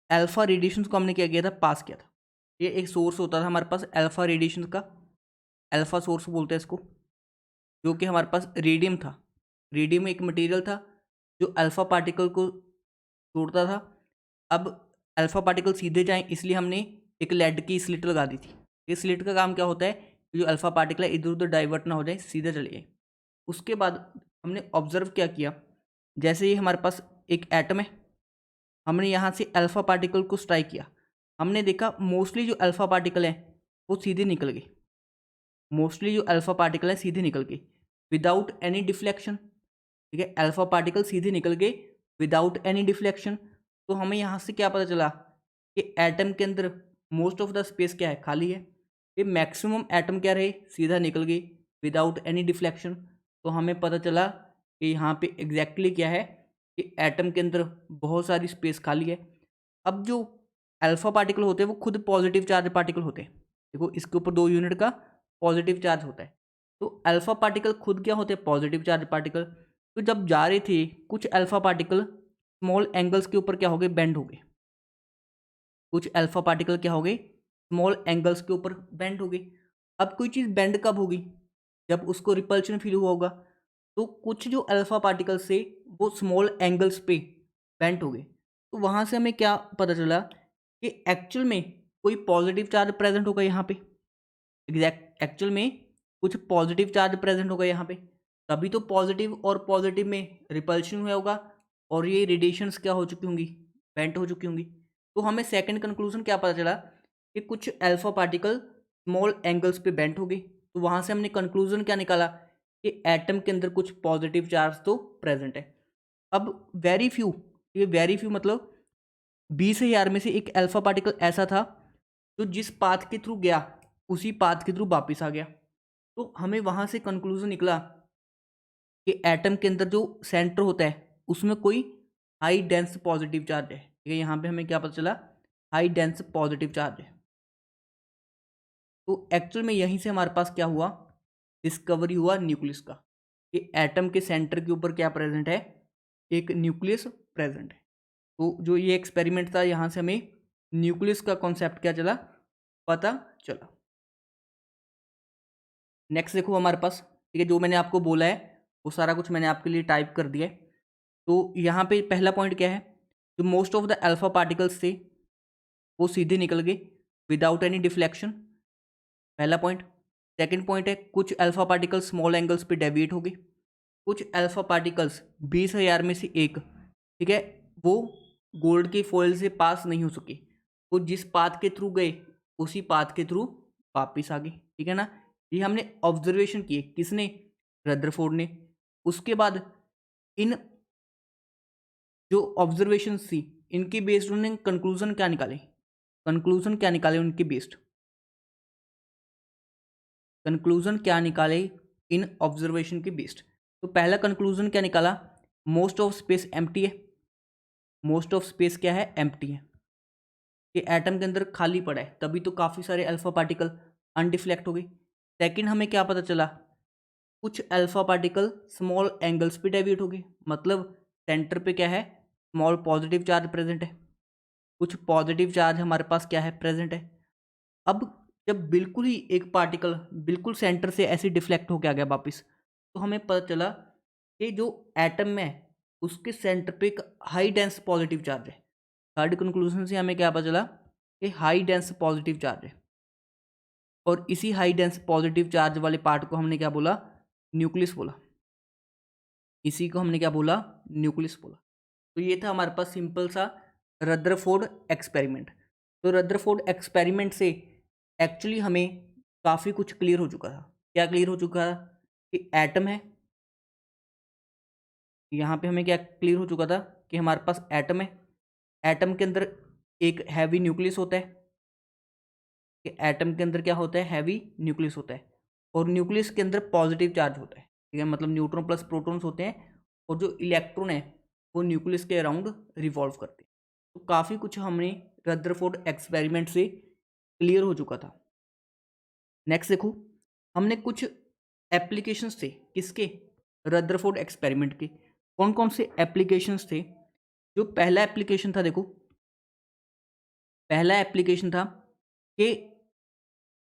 Speaker 1: अल्फा रेडिएशन को हमने क्या किया था, पास किया था। ये एक सोर्स होता था हमारे पास अल्फा रेडिएशन का, अल्फा सोर्स बोलते हैं इसको, जो कि हमारे पास रेडियम था। रेडियम एक मटेरियल था जो अल्फा पार्टिकल को छोड़ता था। अब अल्फा पार्टिकल सीधे जाएं इसलिए हमने एक लेड की स्लिट लगा दी थी। ये स्लिट का काम क्या होता है, जो अल्फा पार्टिकल है इधर उधर डाइवर्ट ना हो जाए, सीधे चले जाए। उसके बाद हमने ऑब्जर्व क्या किया, जैसे ये हमारे पास एक एटम है, हमने यहाँ से अल्फा पार्टिकल को स्ट्राइक किया, हमने देखा मोस्टली जो अल्फा पार्टिकल हैं वो सीधे निकल गए, मोस्टली जो अल्फा पार्टिकल है सीधे निकल गए विदाउट एनी डिफ्लेक्शन। ठीक है, अल्फा पार्टिकल सीधे निकल गए विदाउट एनी डिफ्लेक्शन। तो हमें यहाँ से क्या पता चला कि एटम के अंदर मोस्ट ऑफ द स्पेस क्या है, खाली है। ये मैक्सिमम एटम क्या रहे, सीधा निकल गए विदाउट एनी डिफ्लेक्शन। तो हमें पता चला कि यहाँ पे एग्जैक्टली क्या है कि एटम के अंदर बहुत सारी स्पेस खाली है। अब जो अल्फा पार्टिकल होते हैं वो खुद पॉजिटिव चार्ज पार्टिकल होते हैं। देखो इसके ऊपर 2 यूनिट का पॉजिटिव चार्ज होता है। तो अल्फा पार्टिकल खुद क्या होते हैं, पॉजिटिव चार्ज पार्टिकल। तो जब जा रहे थे कुछ अल्फा पार्टिकल स्मॉल एंगल्स के ऊपर क्या हो गए, बेंड हो गए। कुछ अल्फा पार्टिकल क्या हो गए, स्मॉल एंगल्स के ऊपर बेंड हो गई। अब कोई चीज़ बेंड कब होगी, जब उसको रिपल्शन फील हुआ होगा। तो कुछ जो अल्फा पार्टिकल्स से वो स्मॉल एंगल्स पे बेंड हो गए। तो वहाँ से हमें क्या पता चला कि एक्चुअल में कोई पॉजिटिव चार्ज प्रेजेंट होगा यहाँ पे, एक्चुअल में कुछ पॉजिटिव चार्ज प्रेजेंट होगा यहाँ पे, तभी तो पॉजिटिव और पॉजिटिव में रिपल्शन हुआ होगा और ये रेडिएशंस क्या हो चुकी होंगी, बेंट हो चुकी होंगी। तो हमें सेकंड कंक्लूजन क्या पता चला कि कुछ अल्फा पार्टिकल स्मॉल एंगल्स पे बेंट हो गई। तो वहाँ से हमने कंक्लूजन क्या निकाला कि एटम के अंदर कुछ पॉजिटिव चार्ज तो प्रेजेंट है। अब वेरी फ्यू, ये वेरी फ्यू मतलब 20,000 में से एक अल्फा पार्टिकल ऐसा था जो जिस पाथ के थ्रू गया उसी पाथ के थ्रू वापिस आ गया। तो हमें वहाँ से कंक्लूजन निकला कि एटम के अंदर जो सेंटर होता है उसमें कोई हाई डेंस पॉजिटिव चार्ज है। ठीक है, यहाँ पे हमें क्या पता चला, हाई डेंस पॉजिटिव चार्ज है। तो एक्चुअल में यहीं से हमारे पास क्या हुआ, डिस्कवरी हुआ न्यूक्लियस का, कि एटम के सेंटर के ऊपर क्या प्रेजेंट है, एक न्यूक्लियस प्रेजेंट है। तो जो ये एक्सपेरिमेंट था यहाँ से हमें न्यूक्लियस का कॉन्सेप्ट क्या चला, पता चला। नेक्स्ट देखो हमारे पास, ठीक है, जो मैंने आपको बोला है वो सारा कुछ मैंने आपके लिए टाइप कर दिया है। तो यहाँ पे पहला पॉइंट क्या है, जो most of the alpha particles थे वो सीधे निकल गए विदाउट एनी डिफ्लेक्शन, पहला पॉइंट। सेकंड पॉइंट है कुछ अल्फा पार्टिकल्स स्मॉल एंगल्स पे डेविएट हो गए, कुछ अल्फा पार्टिकल्स 20,000 में से एक, ठीक है, वो गोल्ड की फॉइल से पास नहीं हो सके, वो जिस पाथ के थ्रू गए उसी पाथ के थ्रू वापिस आ गए। ठीक है ना, ये हमने ऑब्जर्वेशन किए, किसने, रदरफोर्ड ने। उसके बाद इन जो ऑब्जर्वेशन थी इनके बेस्ड उन्होंने कंक्लूजन क्या निकाले, कंक्लूजन क्या निकाले उनके बेस्ड, कंक्लूजन क्या निकाले इन ऑब्जर्वेशन के बेस्ड। तो पहला कंक्लूजन क्या निकाला, मोस्ट ऑफ स्पेस एम्प्टी है, मोस्ट ऑफ स्पेस क्या है, एम्प्टी है, कि एटम के अंदर खाली पड़ा है, तभी तो काफ़ी सारे अल्फा पार्टिकल अनडिफ्लेक्ट हो गए। सेकंड हमें क्या पता चला, कुछ अल्फा पार्टिकल स्मॉल एंगल्स पे डेविएट हो गए, मतलब सेंटर पे क्या है, स्मॉल पॉजिटिव चार्ज प्रेजेंट है, कुछ पॉजिटिव चार्ज हमारे पास क्या है, प्रेजेंट है। अब जब बिल्कुल ही एक पार्टिकल बिल्कुल सेंटर से ऐसे डिफ्लेक्ट होकर आ गया वापस, तो हमें पता चला कि जो एटम में है उसके सेंटर पे एक हाई डेंस पॉजिटिव चार्ज है। थर्ड कंक्लूजन से हमें क्या पता चला कि हाई डेंस पॉजिटिव चार्ज है, और इसी हाई डेंस पॉजिटिव चार्ज वाले पार्ट को हमने क्या बोला, न्यूक्लियस बोला। इसी को हमने क्या बोला, न्यूक्लियस बोला। तो ये था हमारे पास सिंपल सा रदरफोर्ड एक्सपेरिमेंट। तो रदरफोर्ड एक्सपेरिमेंट से एक्चुअली हमें काफ़ी कुछ क्लियर हो चुका था। क्या क्लियर हो चुका था कि एटम है, यहाँ पे हमें क्या क्लियर हो चुका था कि हमारे पास एटम है, एटम के अंदर एक हैवी न्यूक्लियस होता है, कि एटम के अंदर क्या होता है, हैवी न्यूक्लियस होता है, और न्यूक्लियस के अंदर पॉजिटिव चार्ज होता है। ठीक है, मतलब न्यूट्रॉन प्लस प्रोटॉन्स होते हैं, और जो इलेक्ट्रॉन है वो न्यूक्लियस के अराउंड रिवॉल्व करते हैं। तो काफ़ी कुछ हमने रदरफोर्ड एक्सपेरिमेंट से क्लियर हो चुका था। नेक्स्ट देखो, हमने कुछ एप्लीकेशंस थे किसके, रदरफोर्ड एक्सपेरिमेंट के। कौन कौन से एप्लीकेशंस थे, जो पहला एप्लीकेशन था, देखो पहला एप्लीकेशन था कि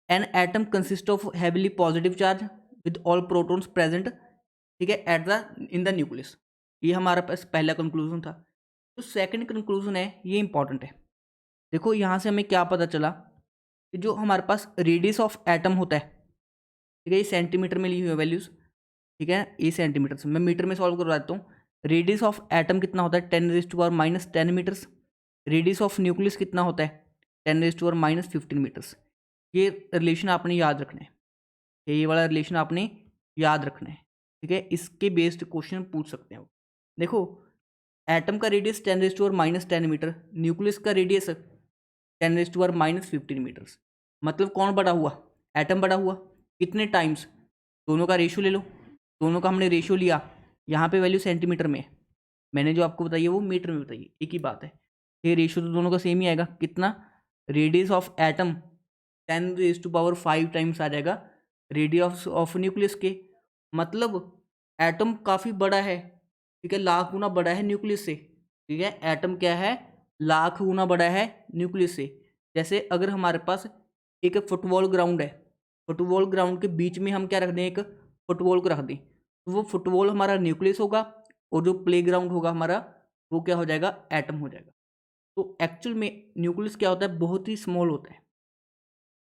Speaker 1: an atom consist of heavily positive charge with all protons present, ठीक है, at the in the nucleus. ये हमारा पास पहला कंक्लूजन था। तो सेकंड कंक्लूजन है, ये इंपॉर्टेंट है। देखो यहाँ से हमें क्या पता चला कि जो हमारे पास रेडियस ऑफ एटम होता है, ठीक है, ये सेंटीमीटर में ली हुई है वैल्यूज़, ठीक है, ये सेंटीमीटर्स। मैं मीटर में सॉल्व करवा देता हूँ। रेडियस ऑफ एटम कितना होता है 10⁻⁻10 मीटर्स। रेडियस ऑफ न्यूक्लियस कितना होता है 10⁻15 मीटर्स। ये रिलेशन आपने याद रखना है, ये वाला रिलेशन आपने याद रखना है। ठीक है, इसके बेस्ड क्वेश्चन पूछ सकते हैं। देखो एटम का रेडियस 10⁻10 मीटर, न्यूक्लियस का रेडियस 10⁻15 मीटर्स। मतलब कौन बड़ा हुआ, एटम बड़ा हुआ। कितने टाइम्स, दोनों का रेशियो ले लो। दोनों का हमने रेशियो लिया, यहाँ पे वैल्यू सेंटीमीटर में है, मैंने जो आपको बताई है वो मीटर में बताइए, एक ही बात है। ये रेशियो तो दोनों का सेम ही आएगा। कितना, रेडियस ऑफ एटम 10⁵ टाइम्स आ जाएगा रेडियस ऑफ न्यूक्लियस के। मतलब एटम काफ़ी बड़ा है, ठीक है, लाख गुना बड़ा है न्यूक्लियस से। ठीक है, एटम क्या है, लाख गुना बड़ा है न्यूक्लियस से। जैसे अगर हमारे पास एक फुटबॉल ग्राउंड है, फुटबॉल ग्राउंड के बीच में हम क्या रख दें, एक फुटबॉल को रख दें, तो वो फुटबॉल हमारा न्यूक्लियस होगा और जो प्ले ग्राउंड होगा हमारा वो क्या हो जाएगा, एटम हो जाएगा। तो एक्चुअल में न्यूक्लियस क्या होता है, बहुत ही स्मॉल होता है,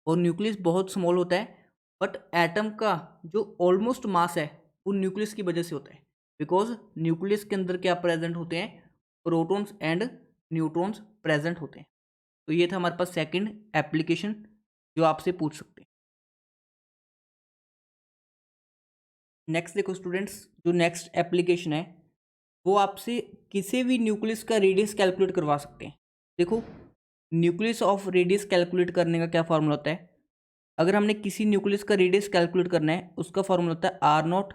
Speaker 1: और न्यूक्लियस बहुत स्मॉल होता है। बट एटम का जो ऑलमोस्ट मास है वो न्यूक्लियस की वजह से होता है, बिकॉज न्यूक्लियस के अंदर क्या प्रेजेंट होते हैं, प्रोटॉन्स एंड न्यूट्रॉन्स प्रेजेंट होते हैं। तो ये था हमारे पास सेकंड एप्लीकेशन जो आपसे पूछ सकते हैं। नेक्स्ट देखो स्टूडेंट्स, जो नेक्स्ट एप्लीकेशन है वो आपसे किसी भी न्यूक्लियस का रेडियस कैलकुलेट करवा सकते हैं। देखो न्यूक्लियस ऑफ रेडियस कैलकुलेट करने का क्या फॉर्मूला होता है। अगर हमने किसी न्यूक्लियस का रेडियस कैलकुलेट करना है, उसका फॉर्मूला होता है R0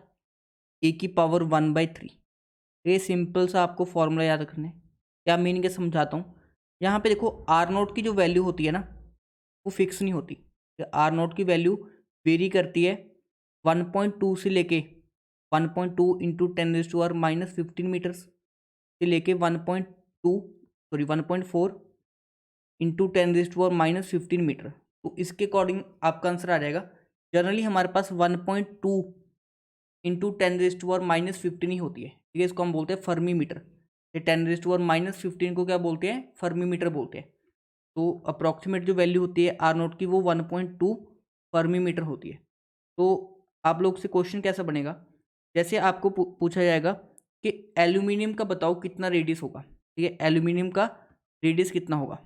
Speaker 1: e⁻⁻⁴। ये सिंपल सा आपको फॉर्मूला याद रखना है। क्या मीनिंग है समझाता हूँ। यहाँ पे देखो R0 की जो वैल्यू होती है ना वो फिक्स नहीं होती। R0 की वैल्यू वेरी करती है 1.2 से लेके 1.2 इंटू 10⁻⁻15 मीटर्स से लेके 1.4 इंटू 10⁻⁻15 मीटर। तो इसके अकॉर्डिंग आपका आंसर आ जाएगा। जनरली हमारे पास 1.2 इंटू 10⁻⁻15 ही होती है। ठीक है, इसको हम बोलते हैं फर्मी मीटर। ये 10⁻⁻15 को क्या बोलते हैं, फर्मी मीटर बोलते हैं। तो अप्रॉक्सीमेट जो वैल्यू होती है R0 की वो 1.2 फर्मी मीटर होती है। तो आप लोग से क्वेश्चन कैसा बनेगा, जैसे आपको पूछा जाएगा कि एल्यूमिनियम का बताओ कितना रेडियस होगा। ठीक है, एल्यूमिनियम का रेडियस कितना होगा।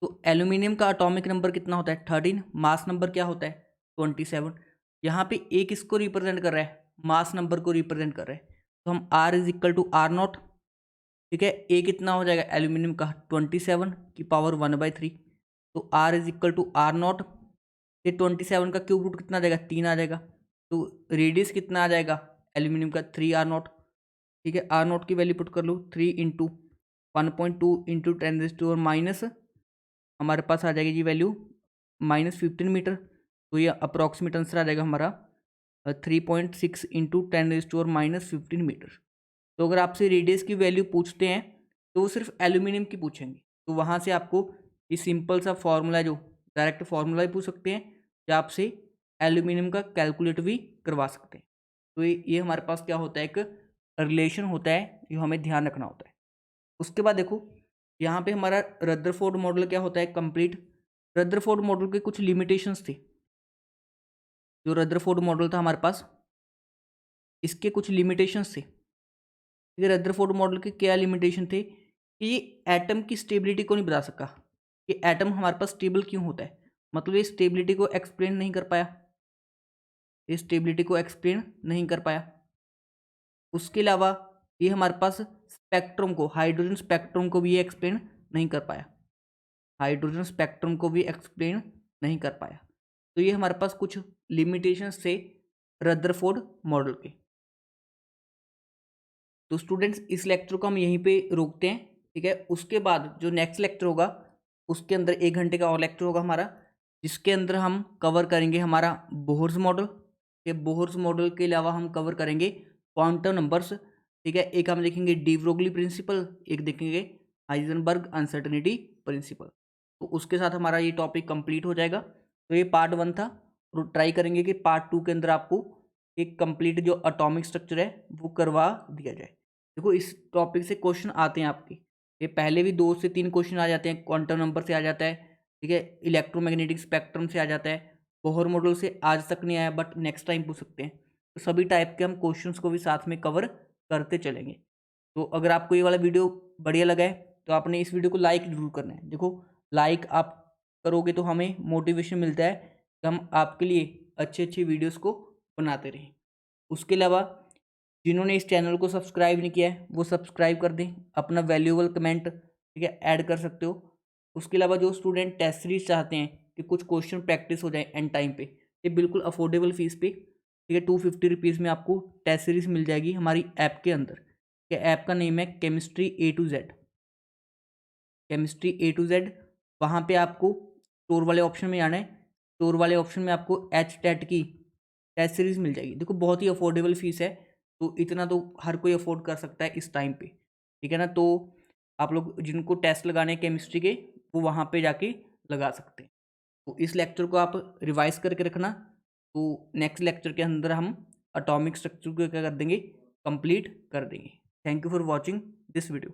Speaker 1: तो एल्यूमिनियम का एटॉमिक नंबर कितना होता है 13, मास नंबर क्या होता है 27। यहाँ पे ए किसको रिप्रेजेंट कर रहा है, मास नंबर को रिप्रेजेंट कर रहा है। तो हम R = R0। ठीक है, ए कितना हो जाएगा एल्यूमिनियम का 27 की पावर 1/3। तो R = R0, ये 27 का क्यूब रूट कितना आ जाएगा 3 आ जाएगा। तो रेडियस कितना आ जाएगा एल्यूमिनियम का 3R0। ठीक है, R0 की वैल्यू पुट कर लो 3 इंटू 1.2 इंटू 10⁻⁻, हमारे पास आ जाएगी जी वैल्यू -15 मीटर। तो ये अप्रॉक्सीमेट आंसर आ जाएगा हमारा 3.6 इंटू 10⁻⁻15 मीटर। तो अगर आपसे रेडियस की वैल्यू पूछते हैं तो वो सिर्फ एल्यूमिनियम की पूछेंगे, तो वहाँ से आपको ये सिंपल सा फॉर्मूला जो डायरेक्ट फार्मूला भी पूछ सकते हैं या आपसे एल्यूमिनियम का कैलकुलेट भी करवा सकते हैं। तो ये हमारे पास क्या होता है, एक रिलेशन होता है जो हमें ध्यान रखना होता है। उसके बाद देखो यहाँ पे हमारा रदरफोर्ड मॉडल क्या होता है, कंप्लीट। रदरफोर्ड मॉडल के कुछ लिमिटेशंस थे। जो रदरफोर्ड मॉडल था हमारे पास, इसके कुछ लिमिटेशंस थे। ये रदरफोर्ड मॉडल के क्या लिमिटेशन थे कि ये एटम की स्टेबिलिटी को नहीं बता सका कि एटम हमारे पास स्टेबल क्यों होता है। मतलब ये स्टेबिलिटी को एक्सप्लेन नहीं कर पाया, ये स्टेबिलिटी को एक्सप्लेन नहीं कर पाया। उसके अलावा ये हमारे पास स्पेक्ट्रम को, हाइड्रोजन स्पेक्ट्रम को भी ये एक्सप्लेन नहीं कर पाया, हाइड्रोजन स्पेक्ट्रम को भी एक्सप्लेन नहीं कर पाया। तो ये हमारे पास कुछ लिमिटेशंस थे रदरफोर्ड मॉडल के। तो स्टूडेंट्स इस लेक्चर को हम यहीं पे रोकते हैं। ठीक है, उसके बाद जो नेक्स्ट लेक्चर होगा उसके अंदर 1 घंटे का और लेक्चर होगा हमारा, जिसके अंदर हम कवर करेंगे हमारा बोहर्स मॉडल। के बोहर्स मॉडल के अलावा हम कवर करेंगे क्वांटम नंबर्स। ठीक है, एक हम देखेंगे डी ब्रोगली प्रिंसिपल, एक देखेंगे हाइजेनबर्ग अनसर्टेनिटी प्रिंसिपल। तो उसके साथ हमारा ये टॉपिक कंप्लीट हो जाएगा। तो ये पार्ट 1 था, और ट्राई करेंगे कि पार्ट 2 के अंदर आपको एक कंप्लीट जो एटॉमिक स्ट्रक्चर है वो करवा दिया जाए। देखो इस टॉपिक से क्वेश्चन आते हैं आपके, ये पहले भी 2 से 3 क्वेश्चन आ जाते हैं, क्वांटम नंबर से आ जाता है। ठीक है, इलेक्ट्रोमैग्नेटिक स्पेक्ट्रम से आ जाता है, बोहर मॉडल से आज तक नहीं आया बट नेक्स्ट टाइम पूछ सकते हैं। सभी टाइप के हम क्वेश्चंस को भी साथ में कवर करते चलेंगे। तो अगर आपको ये वाला वीडियो बढ़िया लगा है तो आपने इस वीडियो को लाइक जरूर करना है। देखो लाइक आप करोगे तो हमें मोटिवेशन मिलता है कि हम आपके लिए अच्छे अच्छे वीडियोस को बनाते रहें। उसके अलावा जिन्होंने इस चैनल को सब्सक्राइब नहीं किया है वो सब्सक्राइब कर दें, अपना वैल्यूएबल कमेंट ठीक है ऐड कर सकते हो। उसके अलावा जो स्टूडेंट टेस्ट सीरीज चाहते हैं कि कुछ क्वेश्चन प्रैक्टिस हो जाए एंड टाइम पे, ये बिल्कुल अफोर्डेबल फीस पे ठीक है 250 रुपीज़ में आपको टेस्ट सीरीज मिल जाएगी हमारी ऐप के अंदर। ऐप का नेम है chemistry A to Z, chemistry A to Z। वहाँ पे आपको स्टोर वाले ऑप्शन में आना है, स्टोर वाले ऑप्शन में आपको HTET की टेस्ट सीरीज मिल जाएगी। देखो बहुत ही अफोर्डेबल फीस है, तो इतना तो हर कोई अफोर्ड कर सकता है इस टाइम पे, ठीक है ना। तो आप लोग जिनको टेस्ट लगाने हैं केमिस्ट्री के वो वहाँ पे जाके लगा सकते हैं। तो इस लेक्चर को आप रिवाइज करके रखना। तो नेक्स्ट लेक्चर के अंदर हम एटॉमिक स्ट्रक्चर को क्या कर देंगे, कंप्लीट कर देंगे। Thank you for watching this video.